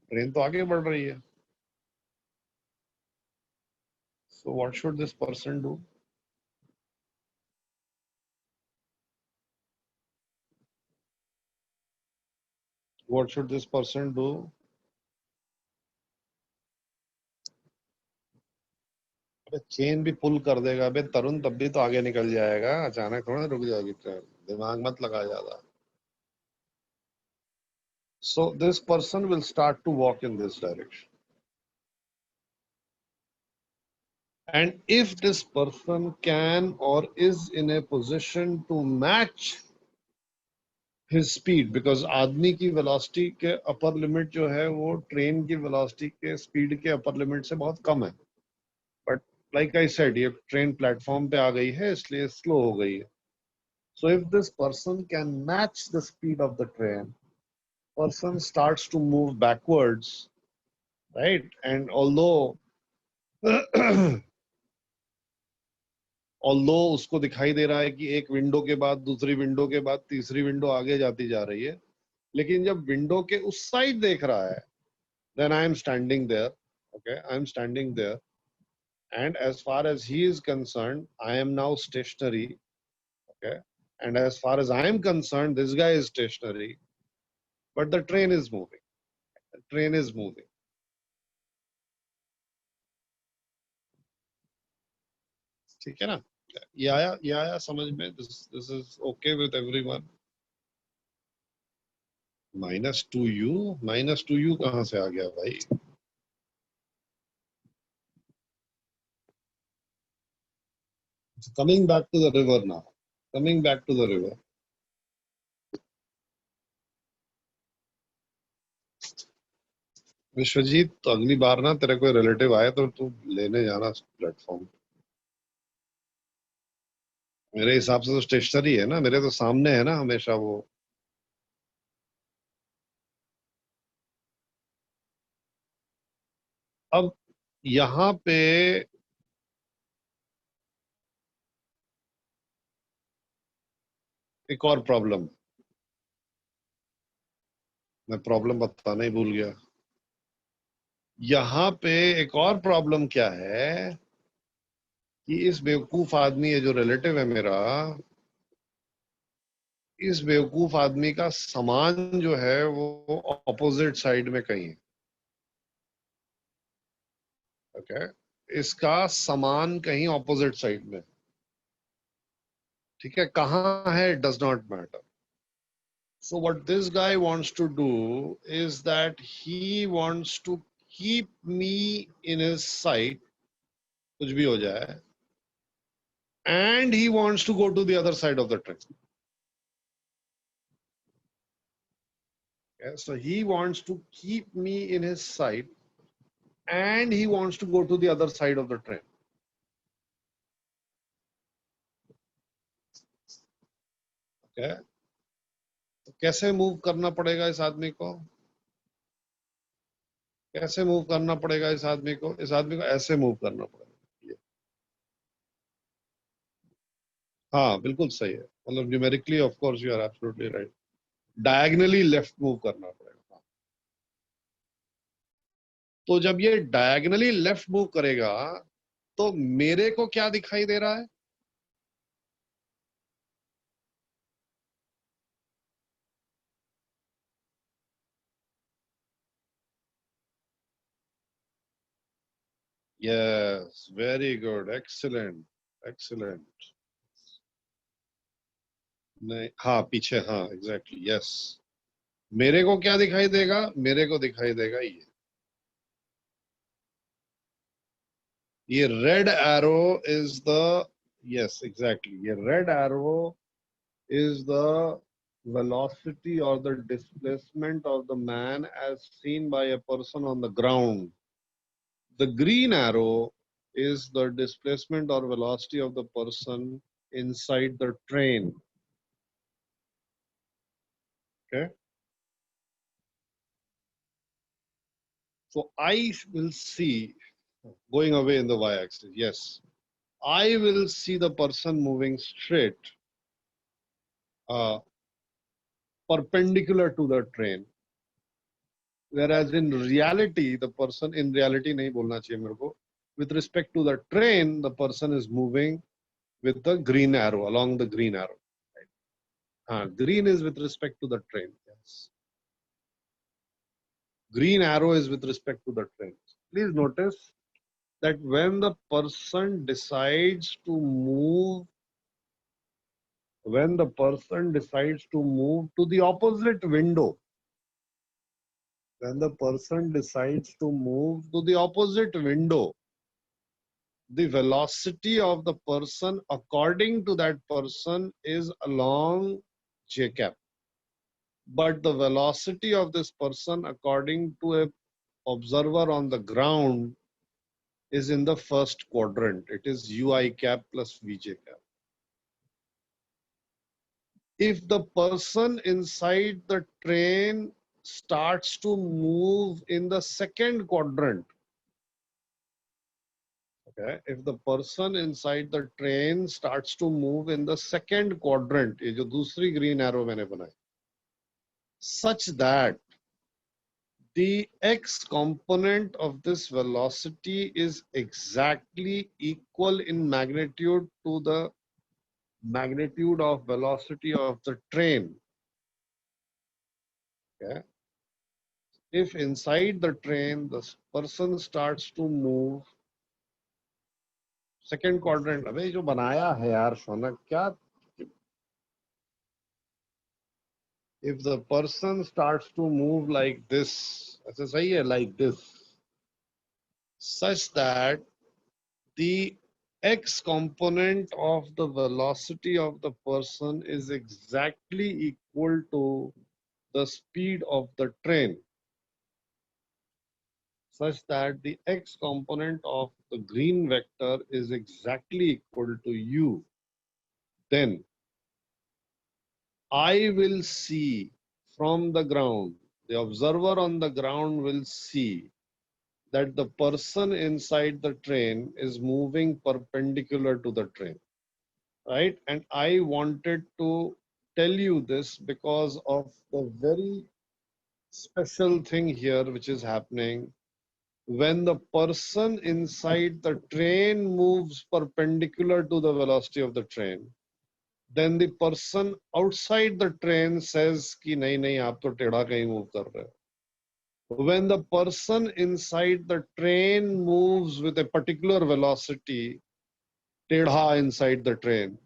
ट्रेन तो आगे बढ़ रही है। So what should this person do? What should this person do? अबे चेन भी पुल कर देगा अबे तरुण, तब भी तो आगे निकल जाएगा, अचानक थोड़ा रुक जाएगी ट्रेन, दिमाग मत लगा ज्यादा। So this person will start to walk in this direction. And if this person can or is in a position to match his speed, because आदमी की velocity के upper limit जो है वो ट्रेन की velocity के speed के upper limit से बहुत कम है, but like I said, ये ट्रेन प्लेटफॉर्म पे आ गई है इसलिए स्लो हो गई है। So if this person can match the speed of the train, person starts to move backwards, right? And although उसको दिखाई दे रहा है कि एक विंडो के बाद दूसरी विंडो के बाद तीसरी विंडो आगे जाती जा रही है, लेकिन जब विंडो के उस साइड देख रहा है, then I am standing there, okay, I am standing there, and as far as he is concerned, I am now stationary Okay. And as far as I am concerned, this guy is stationary, but the train is moving. The train is moving. ठीक है ना? ये आया समझ में? This is okay with everyone. -2u कहाँ से आ गया भाई? Coming back to the river now. Coming back to the river. Vishwajeet, तो अगली बार ना तेरे कोई रिलेटिव आए तो तू लेने जाना प्लेटफॉर्म। मेरे हिसाब से तो स्टेशनरी है ना, मेरे तो सामने है ना हमेशा वो। अब यहाँ पे एक और प्रॉब्लम, मैं प्रॉब्लम बताना ही भूल गया। यहाँ पे एक और प्रॉब्लम क्या है कि इस बेवकूफ आदमी, ये जो रिलेटिव है मेरा, इस बेवकूफ आदमी का सामान जो है वो ऑपोजिट साइड में कहीं है। ओके, इसका सामान कहीं ऑपोजिट साइड में, ठीक है, कहाँ है does not matter. So what this guy wants to do is that he wants to keep me in his sight, कुछ भी हो जाए, and he wants to go to the other side of the train. Okay, so he wants to keep me in his sight and he wants to go to the other side of the train. Okay, तो कैसे move करना पड़ेगा इस आदमी को? कैसे move करना पड़ेगा इस आदमी को? इस आदमी को ऐसे मूव करना पड़ेगा। हाँ बिल्कुल सही है, मतलब numerically of course you are absolutely right. Diagonally left move करना पड़ेगा। तो जब ये डायगनली लेफ्ट मूव करेगा तो मेरे को क्या दिखाई दे रहा है? Yes, very good, excellent excellent. नहीं, हाँ पीछे, हाँ एग्जैक्टली, यस। मेरे को क्या दिखाई देगा? मेरे को दिखाई देगा ये red arrow is the, yes exactly, ये red arrow is the velocity or the displacement of the man as seen by a person on the ground. The green arrow is the displacement or velocity of the person inside the train. Okay. So I will see, going away in the y-axis, yes, I will see the person moving straight, perpendicular to the train. Whereas in reality, the person, in reality नहीं बोलना चाहिए मेरे को, with respect to the train, the person is moving with the green arrow, along the green arrow. Right? Green is with respect to the train. Yes. Green arrow is with respect to the train. Please notice that when the person decides to move, when the person decides to move to the opposite window, when the person decides to move to the opposite window, the velocity of the person according to that person is along j cap, but the velocity of this person according to a observer on the ground is in the first quadrant. It is ui cap plus vj cap. If the person inside the train starts to move in the second quadrant, okay, if the person inside the train starts to move in the second quadrant, ये जो दूसरी green arrow मैंने बनाई, such that the x component of this velocity is exactly equal in magnitude to the magnitude of velocity of the train. Okay. If inside the train the person starts to move, second quadrant, अबे जो बनाया है यार शौनक क्या, if the person starts to move like this, ऐसे सही है, like this, such that the x component of the velocity of the person is exactly equal to the speed of the train, such that the x component of the green vector is exactly equal to u, then I will see from the ground, the observer on the ground will see that the person inside the train is moving perpendicular to the train, right? And I wanted to tell you this because of the very special thing here which is happening. When the person inside the train moves perpendicular to the velocity of the train, then the person outside the train says कि नहीं नहीं आप तो टेढ़ा कहीं move कर रहे हो. When the person inside the train moves with a particular velocity, tedha inside the train,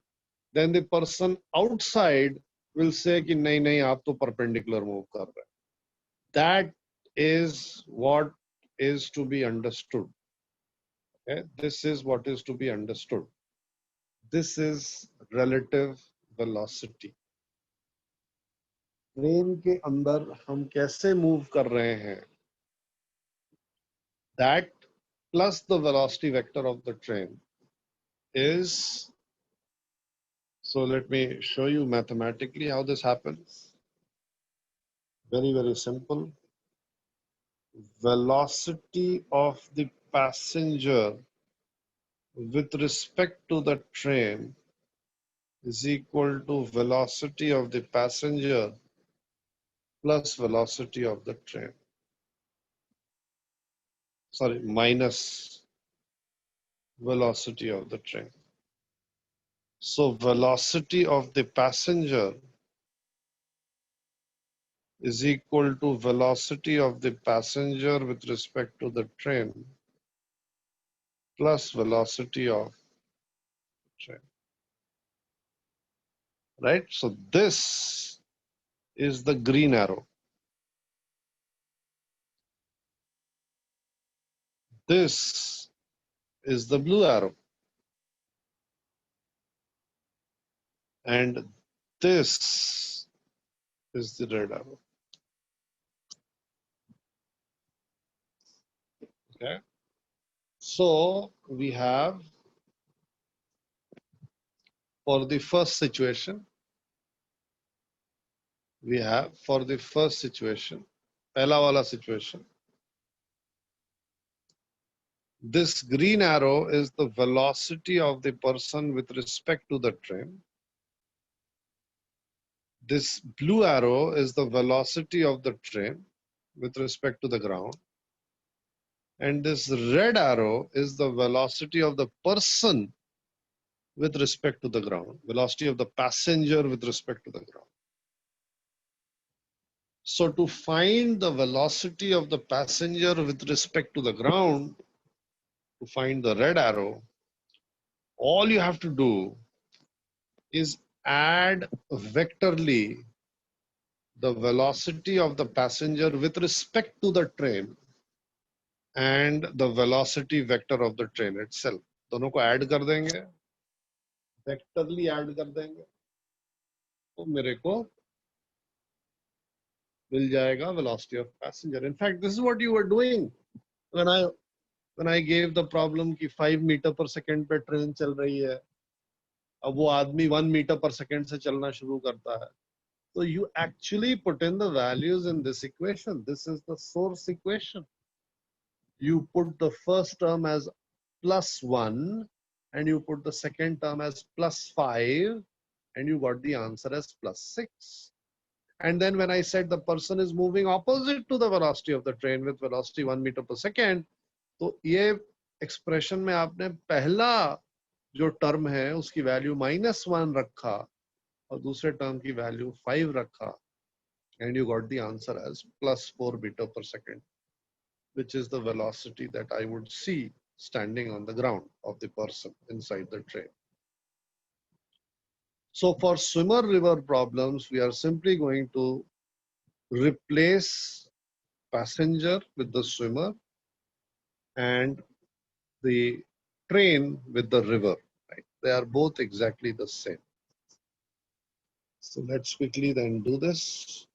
then the person outside will say कि नहीं नहीं आप तो perpendicular move कर रहे. That is what is to be understood. Okay? This is what is to be understood. This is relative velocity. Train के अंदर हम कैसे मूव कर रहे हैं, that plus the velocity vector of the train is, so let me show you mathematically how this happens. Very, very simple. Velocity of the passenger with respect to the train is equal to velocity of the passenger plus velocity of the train. Sorry, minus velocity of the train. So velocity of the passenger is equal to velocity of the passenger with respect to the train plus velocity of the train. Right? So this is the green arrow. This is the blue arrow. And this is the red arrow. Okay. So we have, for the first situation, पहला वाला situation, this green arrow is the velocity of the person with respect to the train. This blue arrow is the velocity of the train with respect to the ground. And this red arrow is the velocity of the person with respect to the ground, velocity of the passenger with respect to the ground. So to find the velocity of the passenger with respect to the ground, to find the red arrow, all you have to do is add vectorly the velocity of the passenger with respect to the train and the velocity vector of the train itself. दोनों को add कर देंगे, vectorly add कर देंगे, तो मेरे को मिल जाएगा velocity of passenger. In fact, this is what you were doing when I gave the problem कि 5 meter per second पे ट्रेन चल रही है, अब वो आदमी 1 meter per second से चलना शुरू करता है. So you actually put in the values in this equation. This is the source equation. You put the first term as +1 and you put the second term as +5 and you got the answer as +6. And then when I said the person is moving opposite to the velocity of the train with velocity 1 meter per second, तो ये expression में आपने पहला जो term है उसकी value -1 रखा और दूसरे टर्म की वैल्यू 5 रखा, and you got the answer as +4 meter per second, which is the velocity that I would see standing on the ground of the person inside the train. So for swimmer river problems, we are simply going to replace passenger with the swimmer and the train with the river. Right? They are both exactly the same. So let's quickly then do this.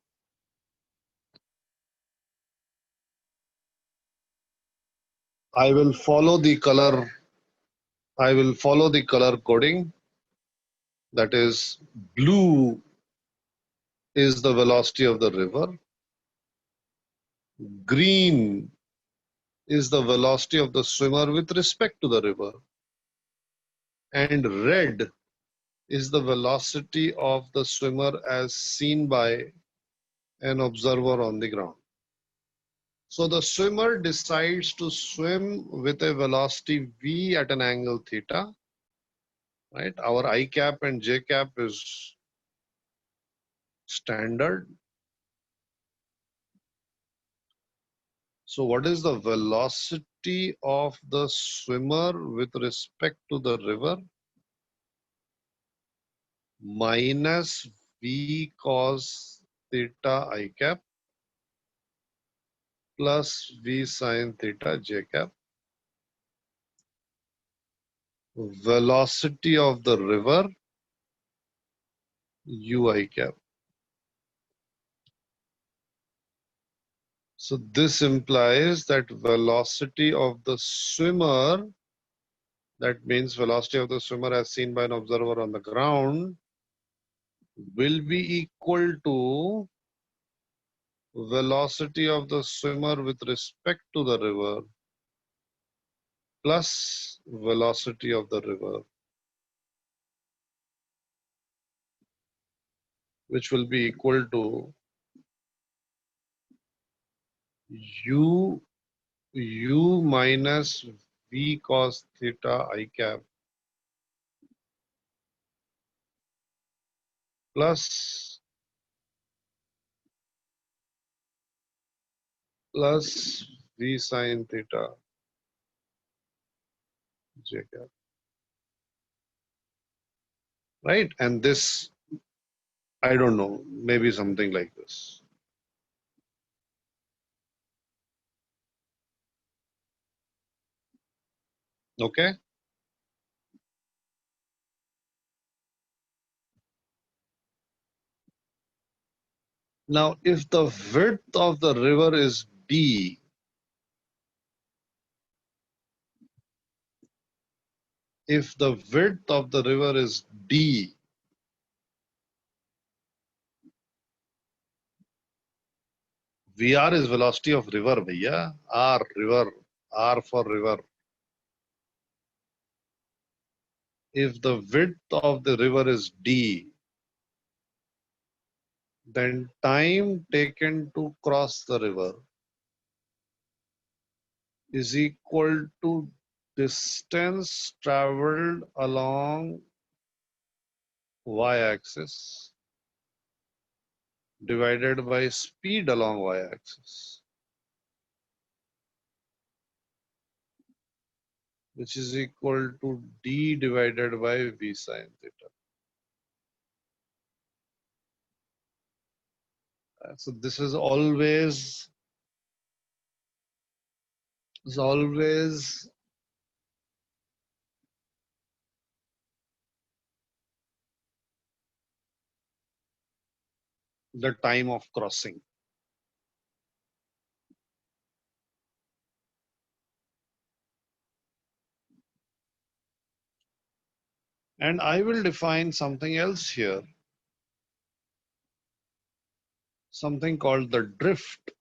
I will follow the color coding. That is, blue is the velocity of the river. Green is the velocity of the swimmer with respect to the river. And red is the velocity of the swimmer as seen by an observer on the ground. So the swimmer decides to swim with a velocity v at an angle theta, right? Our I cap and j cap is standard. So what is the velocity of the swimmer with respect to the river? Minus v cos theta I cap plus v sin theta j cap. Velocity of the river ui cap. So this implies that velocity of the swimmer, that means velocity of the swimmer as seen by an observer on the ground, will be equal to velocity of the swimmer with respect to the river plus velocity of the river, which will be equal to u minus v cos theta I cap plus v sin theta j cap, right? And this, I don't know, maybe something like this. Okay. Now, if the width of the river is d, if the width of the river is d, Vr is velocity of river, bhaiya. R, river. R for river. If the width of the river is d, then time taken to cross the river is equal to distance traveled along y-axis divided by speed along y-axis, which is equal to d divided by v sin theta. So this is always the time of crossing. And I will define something else here, something called the drift.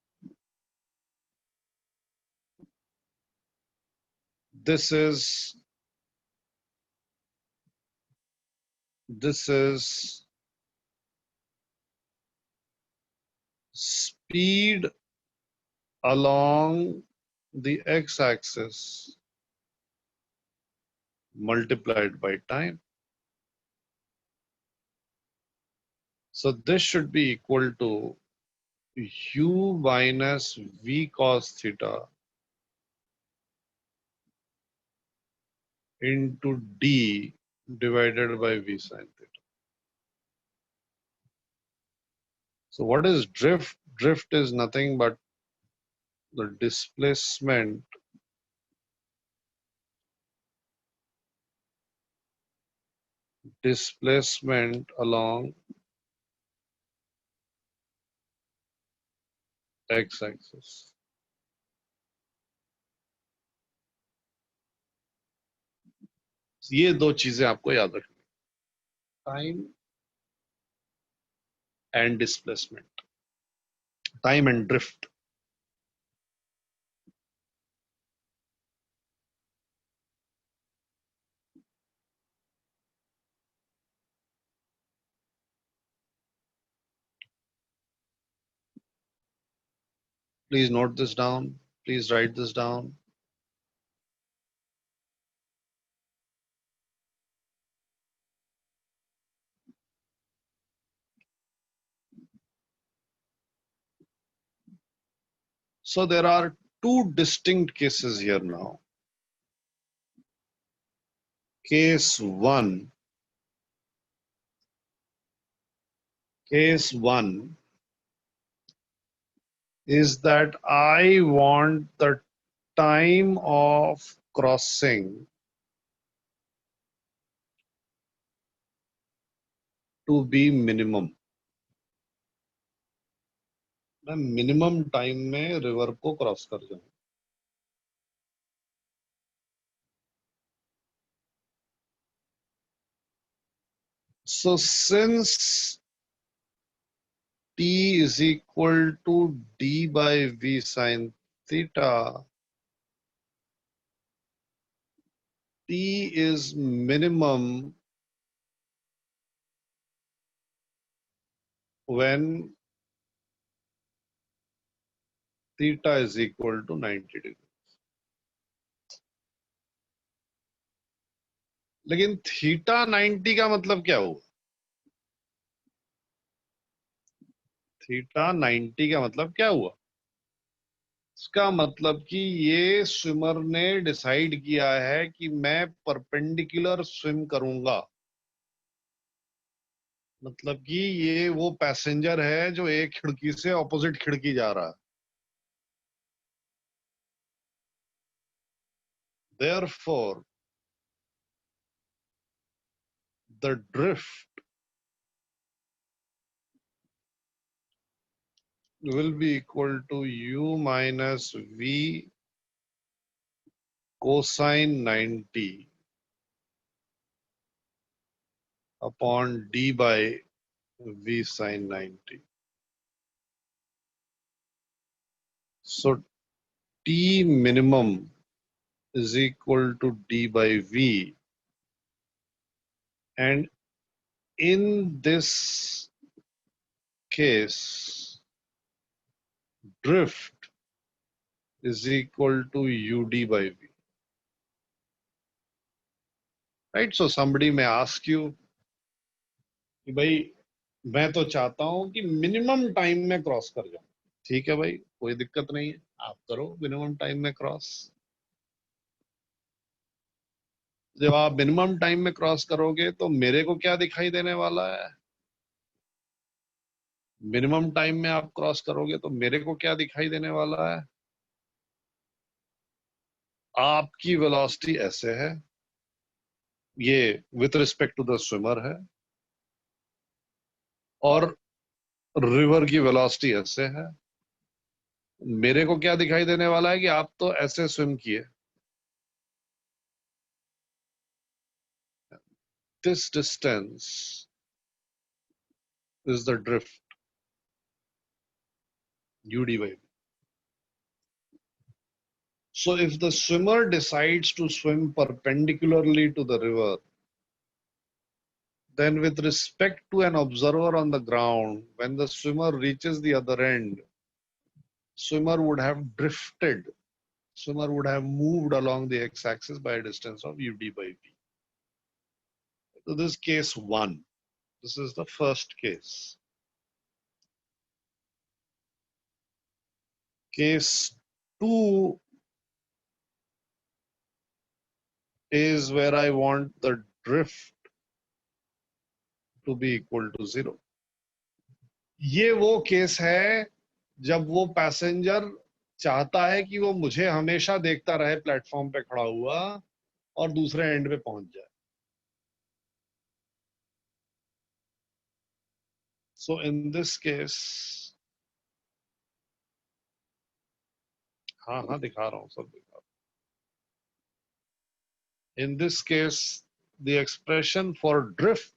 This is speed along the x-axis multiplied by time. So this should be equal to u minus v cos theta into d divided by v sin theta. So what is drift? Drift is nothing but the displacement along x-axis. ये दो चीजें आपको याद रखनी, time and displacement, time and drift. Please note this down. Please write this down. So there are two distinct cases here now. Case one is that I want the time of crossing to be minimum. मैं minimum time में river को cross कर जाऊं. So since t is equal to d by v sin theta, t is minimum when theta is equal to 90 degree. लेकिन theta 90 का मतलब क्या हुआ? थीटा 90 का मतलब क्या हुआ? इसका मतलब कि ये स्विमर ने डिसाइड किया है कि मैं परपेंडिकुलर स्विम करूंगा. मतलब कि ये वो पैसेंजर है जो एक खिड़की से ऑपोजिट खिड़की जा रहा है. Therefore, the drift will be equal to u minus v cosine 90 upon d by v sin 90. So T minimum is equal to d by v, and in this case drift is equal to ud by v. Right? So somebody may ask you कि भाई मैं तो चाहता हूं कि minimum time में cross कर जाऊं. ठीक है भाई, कोई दिक्कत नहीं है, आप करो मिनिमम टाइम में क्रॉस. जब आप मिनिमम टाइम में क्रॉस करोगे तो मेरे को क्या दिखाई देने वाला है? मिनिमम टाइम में आप क्रॉस करोगे तो मेरे को क्या दिखाई देने वाला है? आपकी वेलोसिटी ऐसे है, ये with respect to the swimmer है, और रिवर की वेलोसिटी ऐसे है. मेरे को क्या दिखाई देने वाला है कि आप तो ऐसे स्विम किए. This distance is the drift ud by v. So if the swimmer decides to swim perpendicularly to the river, then with respect to an observer on the ground, when the swimmer reaches the other end, swimmer would have drifted, swimmer would have moved along the x-axis by a distance of ud by v. So this is case 1. This is the first case. Case 2 is where I want the drift to be equal to 0. ये वो case है जब वो passenger चाहता है कि वो मुझे हमेशा देखता रहे प्लेटफॉर्म पे खड़ा हुआ और दूसरे एंड पे पहुंच जाए. So in this case, हाँ हाँ दिखा रहा हूँ, सब दिखा रहा हूँ. In this case, the expression for drift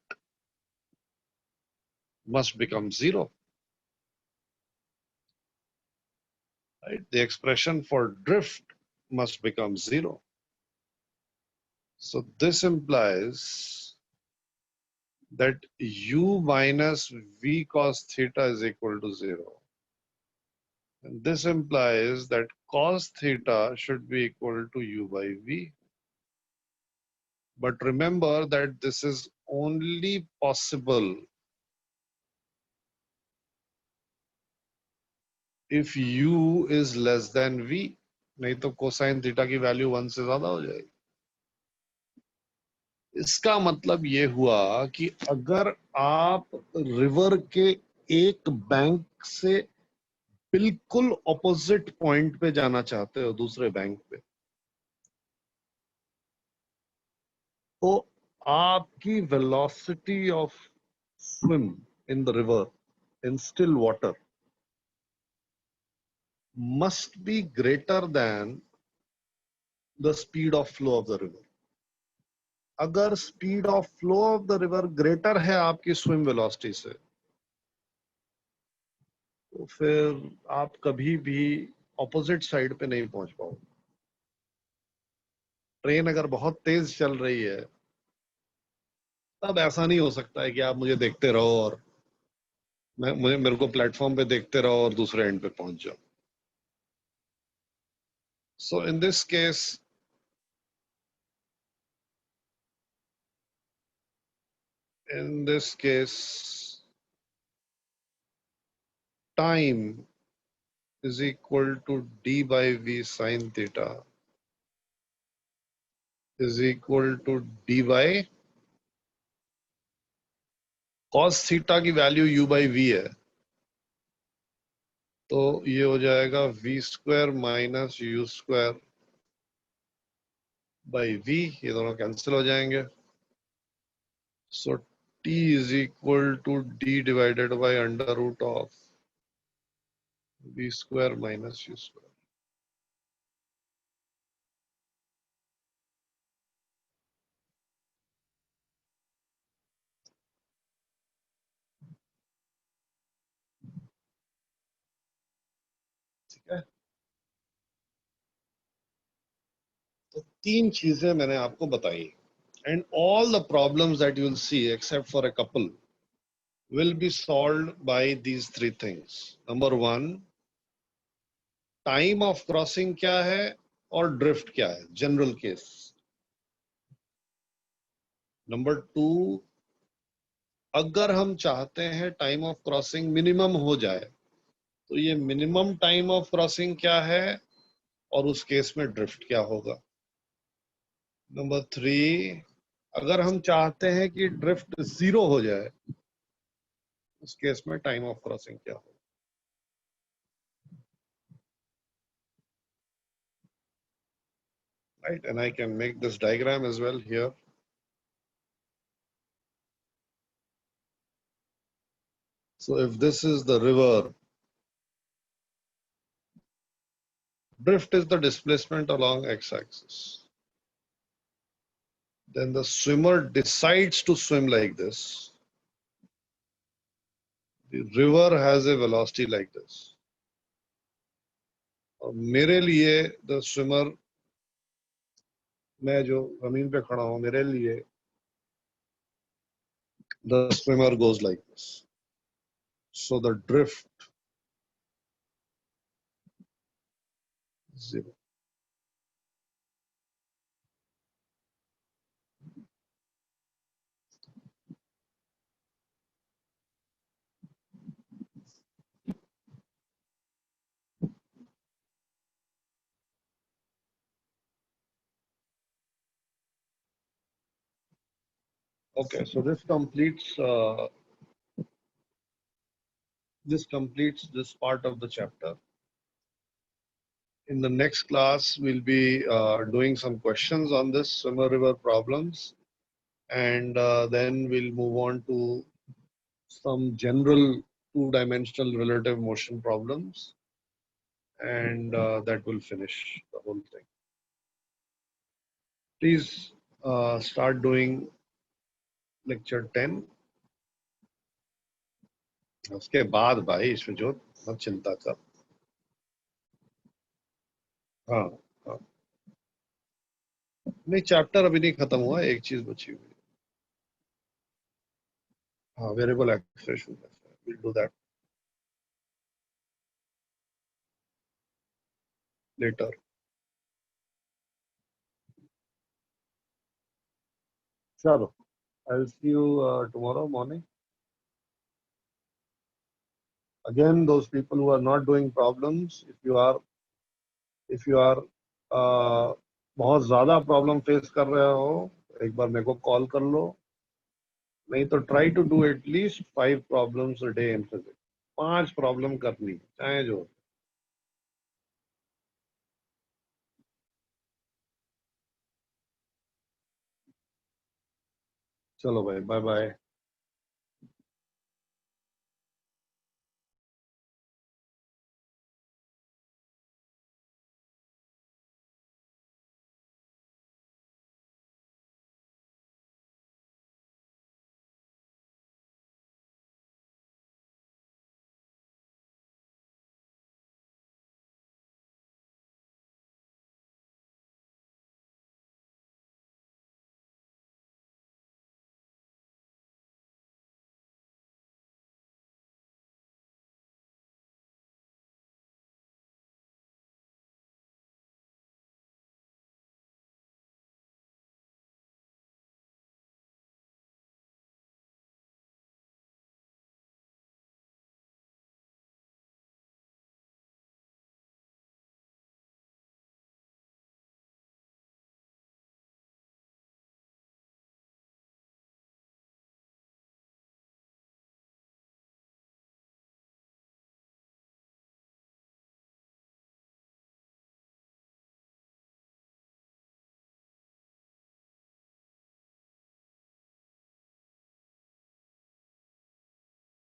must become 0. Right? The expression for drift must become 0. So this implies that u minus v cos theta is equal to 0. And this implies that cos theta should be equal to u by v. But remember that this is only possible if u is less than v. नहीं तो cosine theta की value 1 से ज्यादा हो जाएगी. इसका मतलब ये हुआ कि अगर आप रिवर के एक बैंक से बिल्कुल ऑपोजिट पॉइंट पे जाना चाहते हो दूसरे बैंक पे, तो आपकी velocity of swim in the river in still water must be greater than the speed of flow of the river. अगर speed of flow of the river greater है आपकी स्विम वेलोसिटी से, तो फिर आप कभी भी ऑपोजिट साइड पे नहीं पहुंच पाओगे. ट्रेन अगर बहुत तेज चल रही है तब ऐसा नहीं हो सकता है कि आप मुझे देखते रहो और मेरे को प्लेटफॉर्म पे देखते रहो और दूसरे एंड पे पहुंच जाओ. So in this case time is equal to d by v sin theta is equal to d by cos theta की वैल्यू u by v है, तो ये हो जाएगा v square minus u square by v. ये दोनों cancel हो जाएंगे. सो t is equal to d divided by under root of v square minus u square. ठीक है, तो 3 चीजें मैंने आपको बताई. And all the problems that you will see, except for a couple, will be solved by these 3 things. Number 1, time of crossing क्या है और drift क्या है, general case. Number 2, अगर हम चाहते हैं time of crossing minimum हो जाए, तो ये minimum time of crossing क्या है और उस केस में drift क्या होगा. Number 3, अगर हम चाहते हैं कि drift 0 हो जाए, उस केस में time of crossing क्या होगा. Right, and I can make this diagram as well here. So if this is the river, drift is the displacement along x-axis. Then the swimmer decides to swim like this. The river has a velocity like this. और मेरे लिए the swimmer, मैं जो जमीन पे खड़ा हूँ, मेरे लिए the swimmer goes like this. So the drift is 0. Okay, so this completes this part of the chapter. In the next class, we'll be doing some questions on this swimmer river problems, and then we'll move on to some general two-dimensional relative motion problems, and that will finish the whole thing. Please start doing lecture 10. उसके बाद भाई सुजोत मत चिंता कर. हाँ हाँ नहीं, chapter अभी नहीं खत्म हुआ, एक चीज बची हुई. हाँ, variable expression. Will do that later. चलो, I'll see you tomorrow morning. Again, those people who are not doing problems, if you are बहुत ज्यादा प्रॉब्लम फेस कर रहे हो, एक बार मेरे को कॉल कर लो. नहीं तो try to do at least 5 problems a day in physics. 5 problem करनी चाहे जो. चलो भाई, बाय बाय.